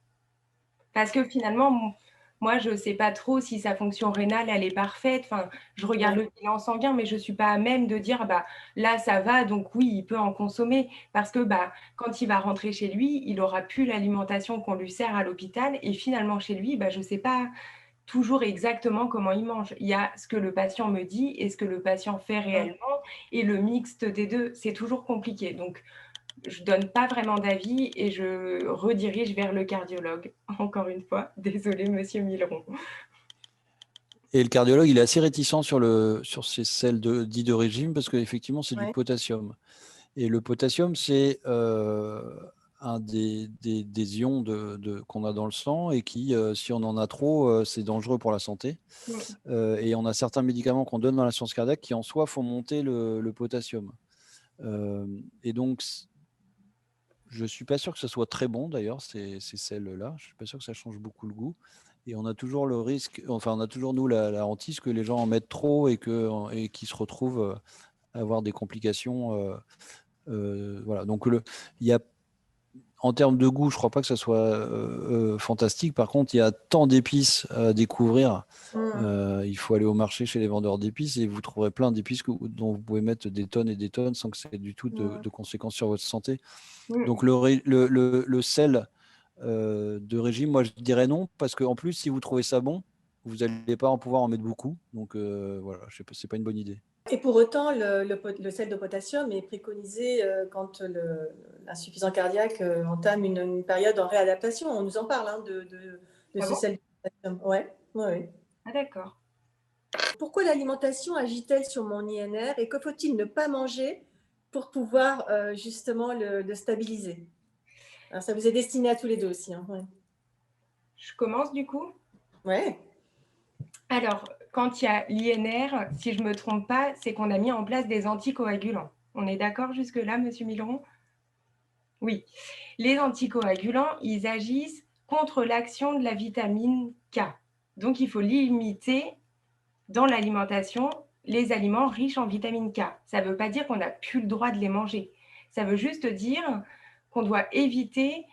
Parce que finalement, moi, je ne sais pas trop si sa fonction rénale, elle est parfaite. Enfin, je regarde le bilan sanguin, mais je ne suis pas à même de dire, bah, là, ça va, donc oui, il peut en consommer. Parce que bah, quand il va rentrer chez lui, il n'aura plus l'alimentation qu'on lui sert à l'hôpital. Et finalement, chez lui, bah, je ne sais pas toujours exactement comment il mange. Il y a ce que le patient me dit et ce que le patient fait réellement. Et le mixte des deux, c'est toujours compliqué. Donc, je ne donne pas vraiment d'avis et je redirige vers le cardiologue. Encore une fois, désolé, monsieur Milleron. Et le cardiologue, il est assez réticent sur ces sels dits de régime parce qu'effectivement, c'est du potassium. Et le potassium, c'est un des ions qu'on a dans le sang et qui, si on en a trop, c'est dangereux pour la santé. Et on a certains médicaments qu'on donne dans l'insuffisance cardiaque qui, en soi, font monter le potassium. Et donc, je ne suis pas sûr que ce soit très bon, d'ailleurs, ces sels-là. Je ne suis pas sûr que ça change beaucoup le goût. Et on a toujours le risque, enfin, on a toujours, nous, la hantise que les gens en mettent trop et qu'ils se retrouvent à avoir des complications. Voilà. Donc, il y a, en termes de goût, je ne crois pas que ça soit fantastique. Par contre, il y a tant d'épices à découvrir. Il faut aller au marché chez les vendeurs d'épices et vous trouverez plein d'épices dont vous pouvez mettre des tonnes et des tonnes sans que ça ait du tout de conséquences sur votre santé. Donc, le sel de régime, moi, je dirais non, parce qu'en plus, si vous trouvez ça bon, vous n'allez pas en pouvoir en mettre beaucoup. Donc, voilà, ce n'est pas une bonne idée. Et pour autant, le sel de potassium est préconisé quand l'insuffisant cardiaque entame une période en réadaptation. On nous en parle de ce sel de potassium. Ouais. Ah, d'accord. Pourquoi l'alimentation agit-elle sur mon INR et que faut-il ne pas manger pour pouvoir justement le stabiliser? Alors, ça vous est destiné à tous les deux aussi. Hein, ouais. Je commence du coup? Ouais. Alors, quand il y a l'INR, si je ne me trompe pas, c'est qu'on a mis en place des anticoagulants. On est d'accord jusque-là, monsieur Milleron? Oui. Les anticoagulants, ils agissent contre l'action de la vitamine K. Donc, il faut limiter dans l'alimentation les aliments riches en vitamine K. Ça ne veut pas dire qu'on n'a plus le droit de les manger. Ça veut juste dire qu'on doit éviter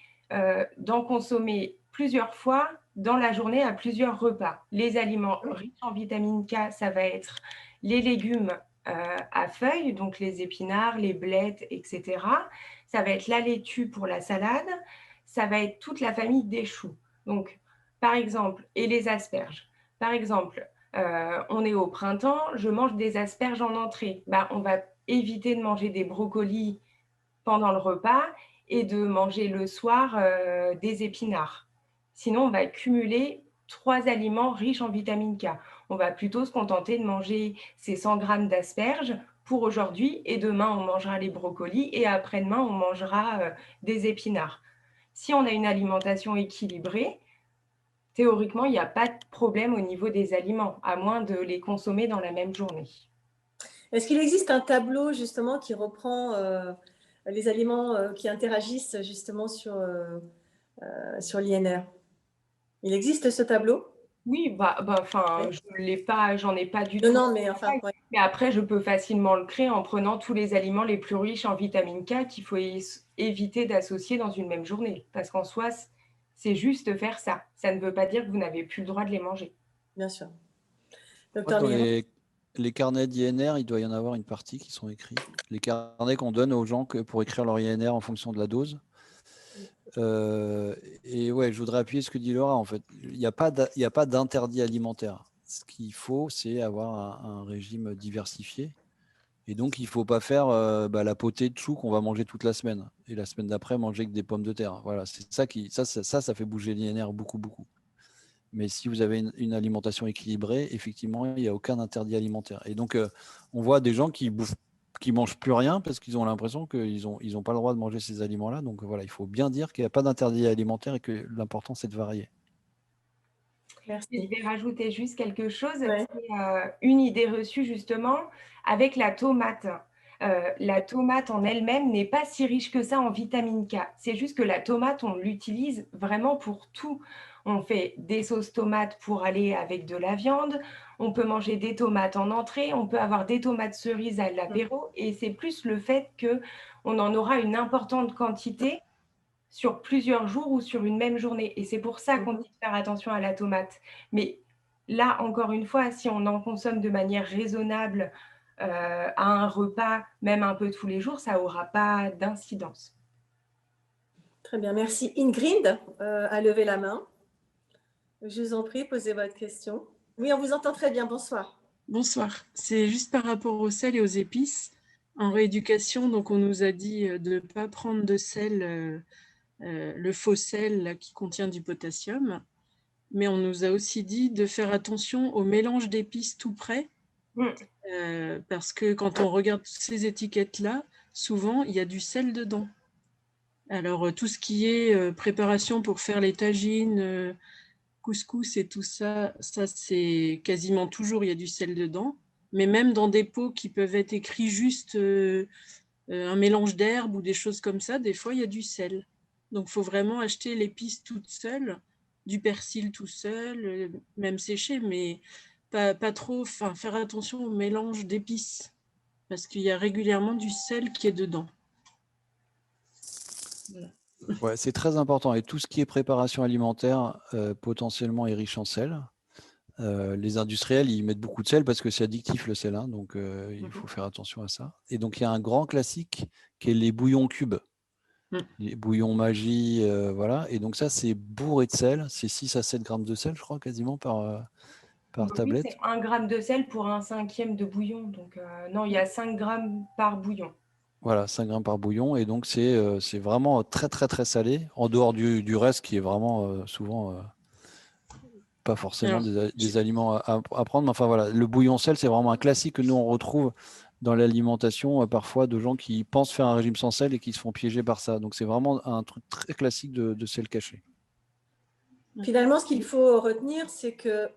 d'en consommer plusieurs fois dans la journée à plusieurs repas. Les aliments riches en vitamine K, ça va être les légumes à feuilles, donc les épinards, les blettes, etc. Ça va être la laitue pour la salade. Ça va être toute la famille des choux. Donc, par exemple, et les asperges. Par exemple, on est au printemps, je mange des asperges en entrée. On va éviter de manger des brocolis pendant le repas et de manger le soir des épinards. Sinon, on va cumuler 3 aliments riches en vitamine K. On va plutôt se contenter de manger ces 100 grammes d'asperges pour aujourd'hui et demain, on mangera les brocolis et après-demain, on mangera des épinards. Si on a une alimentation équilibrée, théoriquement, il n'y a pas de problème au niveau des aliments, à moins de les consommer dans la même journée. Est-ce qu'il existe un tableau justement qui reprend les aliments qui interagissent justement sur l'INR? Il existe ce tableau? Oui, Oui. j'en ai pas du Non, tout. non, mais enfin, ouais. Mais après, je peux facilement le créer en prenant tous les aliments les plus riches en vitamine K qu'il faut éviter d'associer dans une même journée. Parce qu'en soi, c'est juste faire ça. Ça ne veut pas dire que vous n'avez plus le droit de les manger. Bien sûr. Moi, Docteur dans Miron. les carnets d'INR, il doit y en avoir une partie qui sont écrits. Les carnets qu'on donne aux gens pour écrire leur INR en fonction de la dose. Et ouais, je voudrais appuyer ce que dit Laura. En fait, il n'y a pas d'interdit alimentaire. Ce qu'il faut, c'est avoir un régime diversifié. Et donc, il ne faut pas faire la potée de chou qu'on va manger toute la semaine. Et la semaine d'après, manger que des pommes de terre. Voilà, c'est ça fait bouger l'INR beaucoup, beaucoup. Mais si vous avez une alimentation équilibrée, effectivement, il n'y a aucun interdit alimentaire. Et donc, on voit des gens qui mangent plus rien parce qu'ils ont l'impression qu'ils ont pas le droit de manger ces aliments-là. Donc voilà, il faut bien dire qu'il n'y a pas d'interdit alimentaire et que l'important, c'est de varier. Merci. Je vais rajouter juste quelque chose. Ouais. C'est une idée reçue justement avec la tomate. La tomate en elle-même n'est pas si riche que ça en vitamine K. C'est juste que la tomate, on l'utilise vraiment pour tout. On fait des sauces tomates pour aller avec de la viande. On peut manger des tomates en entrée. On peut avoir des tomates cerises à l'apéro. Et c'est plus le fait qu'on en aura une importante quantité sur plusieurs jours ou sur une même journée. Et c'est pour ça qu'on dit de faire attention à la tomate. Mais là, encore une fois, si on en consomme de manière raisonnable à un repas, même un peu tous les jours, ça n'aura pas d'incidence. Très bien, merci. Ingrid a levé la main. Je vous en prie, posez votre question. Oui, on vous entend très bien. Bonsoir. Bonsoir. C'est juste par rapport au sel et aux épices. En rééducation, donc on nous a dit de ne pas prendre de sel, le faux sel là, qui contient du potassium. Mais on nous a aussi dit de faire attention au mélange d'épices tout prêt. Parce que quand on regarde ces étiquettes-là, souvent, il y a du sel dedans. Alors, tout ce qui est préparation pour faire les tagines, couscous et tout ça, c'est quasiment toujours, il y a du sel dedans. Mais même dans des pots qui peuvent être écrits juste un mélange d'herbes ou des choses comme ça, des fois, il y a du sel. Donc, il faut vraiment acheter l'épice toute seule, du persil tout seul, même séché, mais pas trop, faire attention au mélange d'épices, parce qu'il y a régulièrement du sel qui est dedans. Voilà. Ouais, c'est très important. Et tout ce qui est préparation alimentaire, potentiellement est riche en sel. Les industriels, ils mettent beaucoup de sel parce que c'est addictif le sel, hein, donc il faut faire attention à ça. Et donc, il y a un grand classique qui est les bouillons cubes. Les bouillons magie, voilà. Et donc ça, c'est bourré de sel. C'est 6 à 7 grammes de sel, je crois, quasiment par tablette. Oui, c'est 1 gramme de sel pour 1/5 de bouillon. Donc, non, il y a 5 grammes par bouillon. Voilà, 5 grammes par bouillon. Et donc, c'est vraiment très, très, très salé, en dehors du reste qui est vraiment souvent pas forcément des aliments à prendre. Mais enfin, voilà, le bouillon sel, c'est vraiment un classique que nous, on retrouve dans l'alimentation parfois de gens qui pensent faire un régime sans sel et qui se font piéger par ça. Donc, c'est vraiment un truc très classique de sel caché. Finalement, ce qu'il faut retenir, c'est que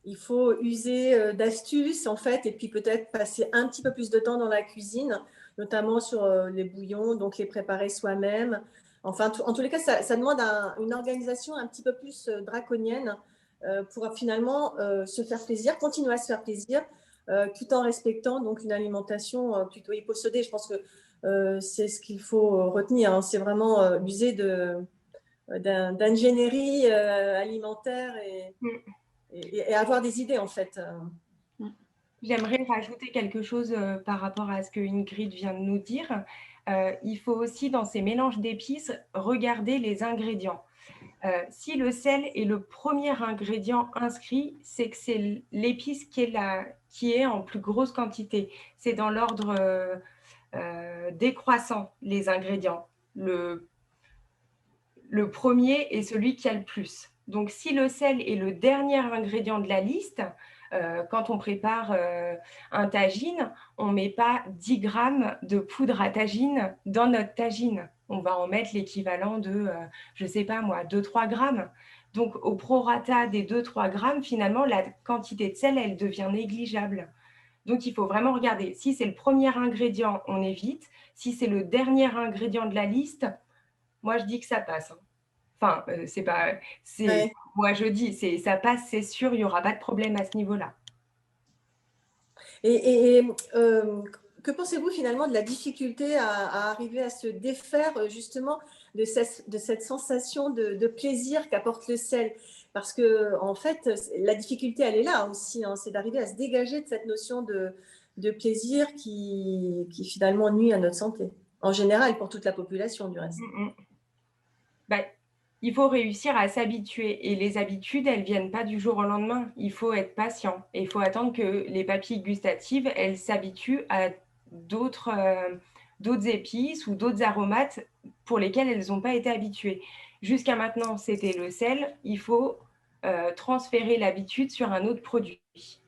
il faut user d'astuces, en fait, et puis peut-être passer un petit peu plus de temps dans la cuisine, notamment sur les bouillons, donc les préparer soi-même. Enfin, en tous les cas, ça demande une organisation un petit peu plus draconienne pour finalement se faire plaisir, continuer à se faire plaisir, tout en respectant donc une alimentation plutôt hypossédée. Je pense que c'est ce qu'il faut retenir, hein. C'est vraiment user d'ingénierie alimentaire et avoir des idées, en fait. J'aimerais rajouter quelque chose par rapport à ce que Ingrid vient de nous dire. Il faut aussi, dans ces mélanges d'épices, regarder les ingrédients. Si le sel est le premier ingrédient inscrit, c'est que c'est l'épice qui est en plus grosse quantité. C'est dans l'ordre décroissant, les ingrédients. Le premier est celui qui a le plus. Donc, si le sel est le dernier ingrédient de la liste, quand on prépare un tagine, on ne met pas 10 grammes de poudre à tagine dans notre tagine. On va en mettre l'équivalent de, je ne sais pas moi, 2-3 grammes. Donc, au prorata des 2-3 grammes, finalement, la quantité de sel, elle devient négligeable. Donc, il faut vraiment regarder. Si c'est le premier ingrédient, on évite. Si c'est le dernier ingrédient de la liste, moi, je dis que ça passe. Enfin, c'est pas, Ouais. moi je dis, ça passe, c'est sûr, il n'y aura pas de problème à ce niveau-là. Que pensez-vous finalement de la difficulté à arriver à se défaire justement de cette sensation de plaisir qu'apporte le sel? Parce que en fait, la difficulté, elle est là aussi, hein, c'est d'arriver à se dégager de cette notion de plaisir qui finalement nuit à notre santé, en général pour toute la population du reste. Bah, il faut réussir à s'habituer et les habitudes, elles viennent pas du jour au lendemain. Il faut être patient et il faut attendre que les papilles gustatives, elles s'habituent à d'autres d'autres épices ou d'autres aromates pour lesquels elles n'ont pas été habituées. Jusqu'à maintenant, c'était le sel. Il faut transférer l'habitude sur un autre produit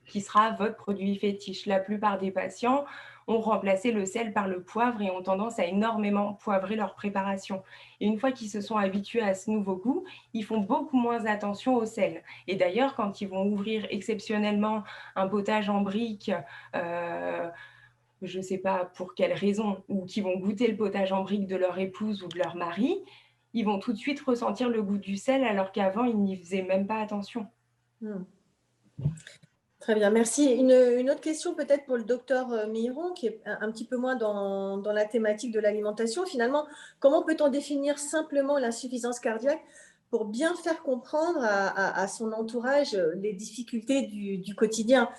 qui sera votre produit fétiche. La plupart des patients ont remplacé le sel par le poivre et ont tendance à énormément poivrer leur préparation. Et une fois qu'ils se sont habitués à ce nouveau goût, ils font beaucoup moins attention au sel. Et d'ailleurs, quand ils vont ouvrir exceptionnellement un potage en brique, je ne sais pas pour quelle raison, ou qui vont goûter le potage en brique de leur épouse ou de leur mari, ils vont tout de suite ressentir le goût du sel alors qu'avant, ils n'y faisaient même pas attention. Très bien, merci. Une autre question peut-être pour le docteur Miron, qui est un petit peu moins dans la thématique de l'alimentation. Finalement, comment peut-on définir simplement l'insuffisance cardiaque pour bien faire comprendre à son entourage les difficultés du quotidien?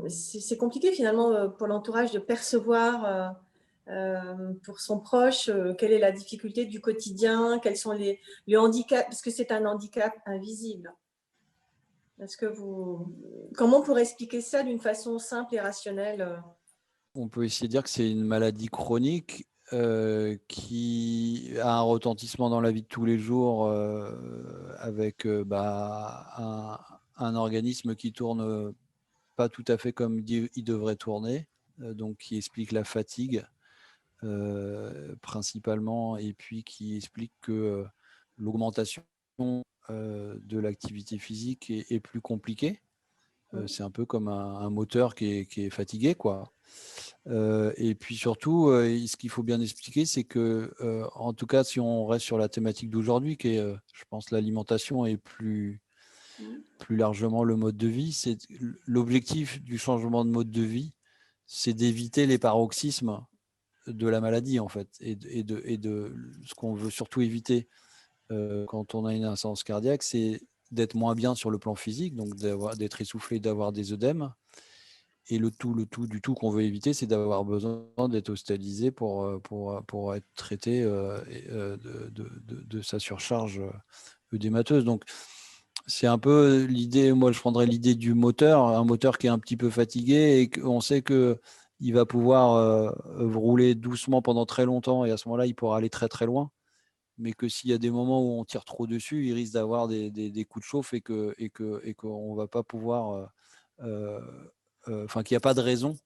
C'est compliqué finalement pour l'entourage de percevoir pour son proche quelle est la difficulté du quotidien, quels sont les handicaps, parce que c'est un handicap invisible. Comment on pourrait expliquer ça d'une façon simple et rationnelle? On peut essayer de dire que c'est une maladie chronique qui a un retentissement dans la vie de tous les jours avec un organisme qui tourne pas tout à fait comme il devrait tourner, donc qui explique la fatigue principalement, et puis qui explique que l'augmentation de l'activité physique est plus compliquée. C'est un peu comme un moteur qui est fatigué, quoi. Et puis surtout, ce qu'il faut bien expliquer, c'est que, en tout cas, si on reste sur la thématique d'aujourd'hui, qui est, je pense, l'alimentation et plus largement le mode de vie, c'est l'objectif du changement de mode de vie, c'est d'éviter les paroxysmes de la maladie, en fait, et de ce qu'on veut surtout éviter quand on a une insuffisance cardiaque, c'est d'être moins bien sur le plan physique, donc d'être essoufflé, d'avoir des œdèmes. Et le tout du tout qu'on veut éviter, c'est d'avoir besoin d'être hospitalisé pour être traité de sa surcharge œdémateuse. Donc, c'est un peu l'idée, moi je prendrais l'idée du moteur, un moteur qui est un petit peu fatigué et qu'on sait qu'il va pouvoir rouler doucement pendant très longtemps et à ce moment-là, il pourra aller très très loin. Mais que s'il y a des moments où on tire trop dessus, il risque d'avoir des coups de chauffe et qu'on ne va pas pouvoir, qu'il n'y a pas de raison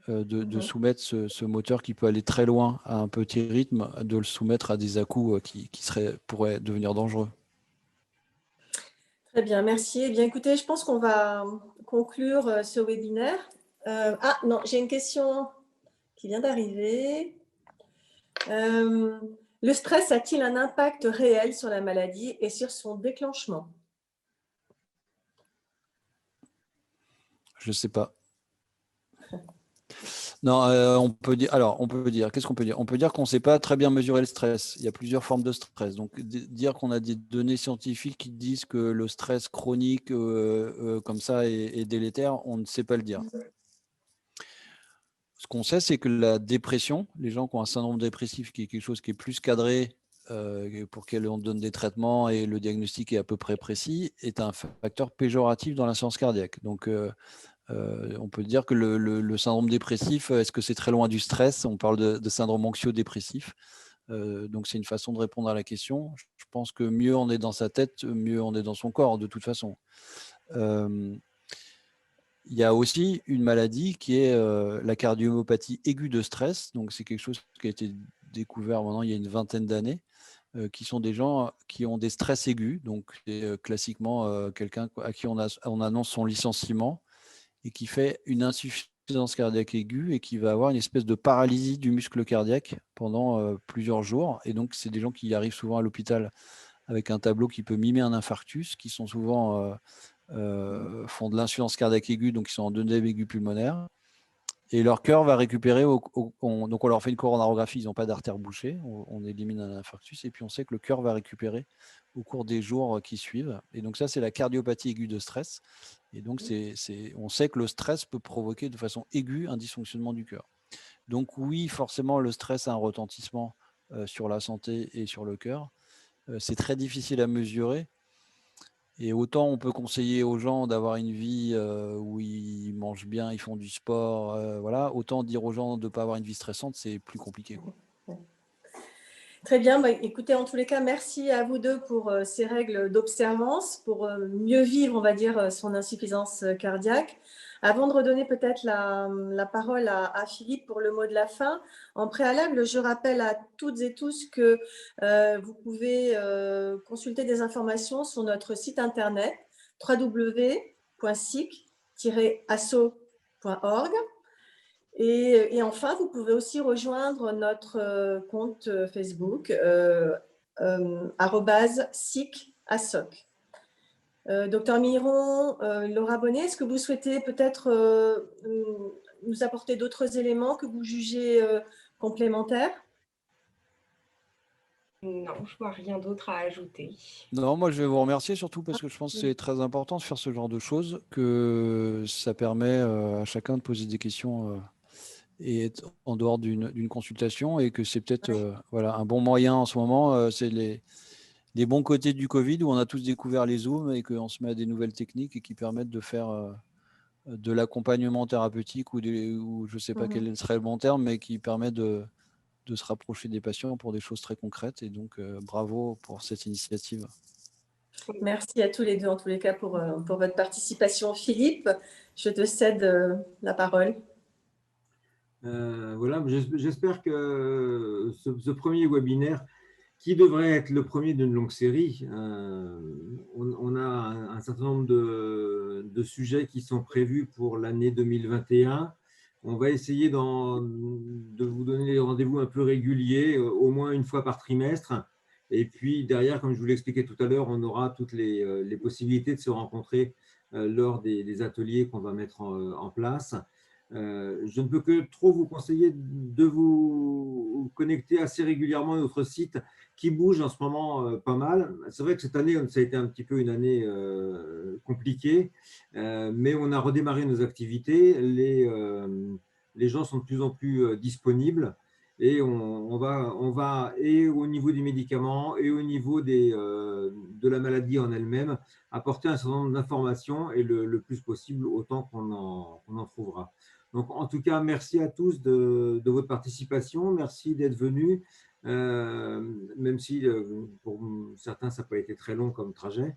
de soumettre ce moteur qui peut aller très loin à un petit rythme, de le soumettre à des à-coups qui pourraient devenir dangereux. Très bien, merci. Eh bien, écoutez, je pense qu'on va conclure ce webinaire. Ah non, j'ai une question qui vient d'arriver. Le stress a-t-il un impact réel sur la maladie et sur son déclenchement? Je ne sais pas. Non, on peut dire. Alors, on peut dire. Qu'est-ce qu'on peut dire? On peut dire qu'on ne sait pas très bien mesurer le stress. Il y a plusieurs formes de stress. Donc, dire qu'on a des données scientifiques qui disent que le stress chronique comme ça est délétère, on ne sait pas le dire. Ce qu'on sait, c'est que la dépression, les gens qui ont un syndrome dépressif, qui est quelque chose qui est plus cadré, pour lequel on donne des traitements et le diagnostic est à peu près précis, est un facteur péjoratif dans l'insuffisance cardiaque. Donc, on peut dire que le syndrome dépressif, est-ce que c'est très loin du stress? On parle de syndrome anxio-dépressif. Donc, c'est une façon de répondre à la question. Je pense que mieux on est dans sa tête, mieux on est dans son corps, de toute façon. Il y a aussi une maladie qui est la cardiomyopathie aiguë de stress. Donc, c'est quelque chose qui a été découvert maintenant il y a une vingtaine d'années, qui sont des gens qui ont des stress aigus. Donc, classiquement, quelqu'un à qui on annonce son licenciement et qui fait une insuffisance insuffisance cardiaque aiguë et qui va avoir une espèce de paralysie du muscle cardiaque pendant plusieurs jours. Et donc, c'est des gens qui arrivent souvent à l'hôpital avec un tableau qui peut mimer un infarctus, qui sont souvent font de l'insuffisance cardiaque aiguë, donc ils sont en œdème aigu pulmonaire. Et leur cœur va récupérer, donc on leur fait une coronarographie, ils n'ont pas d'artère bouchée, on élimine un infarctus, et puis on sait que le cœur va récupérer au cours des jours qui suivent. Et donc ça, c'est la cardiopathie aiguë de stress. Et donc, on sait que le stress peut provoquer de façon aiguë un dysfonctionnement du cœur. Donc oui, forcément, le stress a un retentissement sur la santé et sur le cœur. C'est très difficile à mesurer. Et autant on peut conseiller aux gens d'avoir une vie où ils mangent bien, ils font du sport, voilà, autant dire aux gens de ne pas avoir une vie stressante, c'est plus compliqué, quoi. Très bien. Écoutez, en tous les cas, merci à vous deux pour ces règles d'observance, pour mieux vivre, on va dire, son insuffisance cardiaque. Avant de redonner peut-être la parole à Philippe pour le mot de la fin, en préalable, je rappelle à toutes et tous que vous pouvez consulter des informations sur notre site internet www.sic-asso.org. Et enfin, vous pouvez aussi rejoindre notre compte Facebook @sic-assoc. Docteur Miron, Laura Bonnet, est-ce que vous souhaitez peut-être nous apporter d'autres éléments que vous jugez complémentaires? Non, je vois rien d'autre à ajouter. Non, moi je vais vous remercier surtout parce que je pense que c'est très important de faire ce genre de choses, que ça permet à chacun de poser des questions et être en dehors d'une consultation, et que c'est peut-être voilà, un bon moyen en ce moment. C'est les bons côtés du Covid où on a tous découvert les Zooms et qu'on se met à des nouvelles techniques et qui permettent de faire de l'accompagnement thérapeutique ou je ne sais pas quel serait le bon terme, mais qui permet de se rapprocher des patients pour des choses très concrètes. Et donc, bravo pour cette initiative. Merci à tous les deux, en tous les cas, pour votre participation. Philippe, je te cède la parole. Voilà, j'espère que ce premier webinaire, qui devrait être le premier d'une longue série, on a un certain nombre de sujets qui sont prévus pour l'année 2021. On va essayer de vous donner des rendez-vous un peu réguliers, au moins une fois par trimestre. Et puis derrière, comme je vous l'expliquais tout à l'heure, on aura toutes les possibilités de se rencontrer lors des ateliers qu'on va mettre en place. Je ne peux que trop vous conseiller de vous connecter assez régulièrement à notre site qui bouge en ce moment pas mal. C'est vrai que cette année, ça a été un petit peu une année compliquée, mais on a redémarré nos activités. Les gens sont de plus en plus disponibles et on va, et au niveau des médicaments et au niveau de la maladie en elle-même, apporter un certain nombre d'informations et le plus possible autant qu'on en trouvera. Donc, en tout cas, merci à tous de votre participation. Merci d'être venus, même si pour certains, ça n'a pas été très long comme trajet.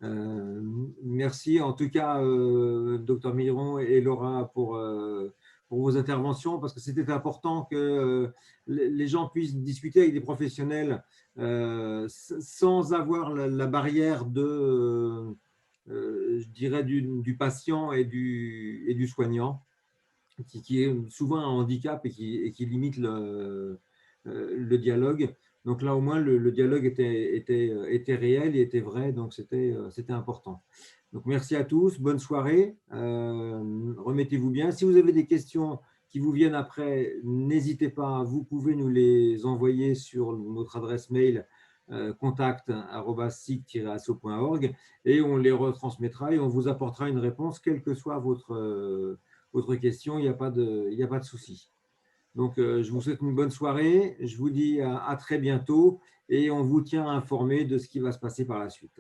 Merci en tout cas, Dr Miron et Laura, pour vos interventions, parce que c'était important que les gens puissent discuter avec des professionnels sans avoir la barrière je dirais, du patient et du soignant, qui est souvent un handicap et qui limite le dialogue. Donc là, au moins, le dialogue était réel et était vrai, donc c'était important. Donc merci à tous, bonne soirée, remettez-vous bien. Si vous avez des questions qui vous viennent après, n'hésitez pas, vous pouvez nous les envoyer sur notre adresse mail contact@sic-asso.org et on les retransmettra et on vous apportera une réponse, quelle que soit votre question, il n'y a pas de souci. Donc, je vous souhaite une bonne soirée, je vous dis à très bientôt et on vous tient informé de ce qui va se passer par la suite.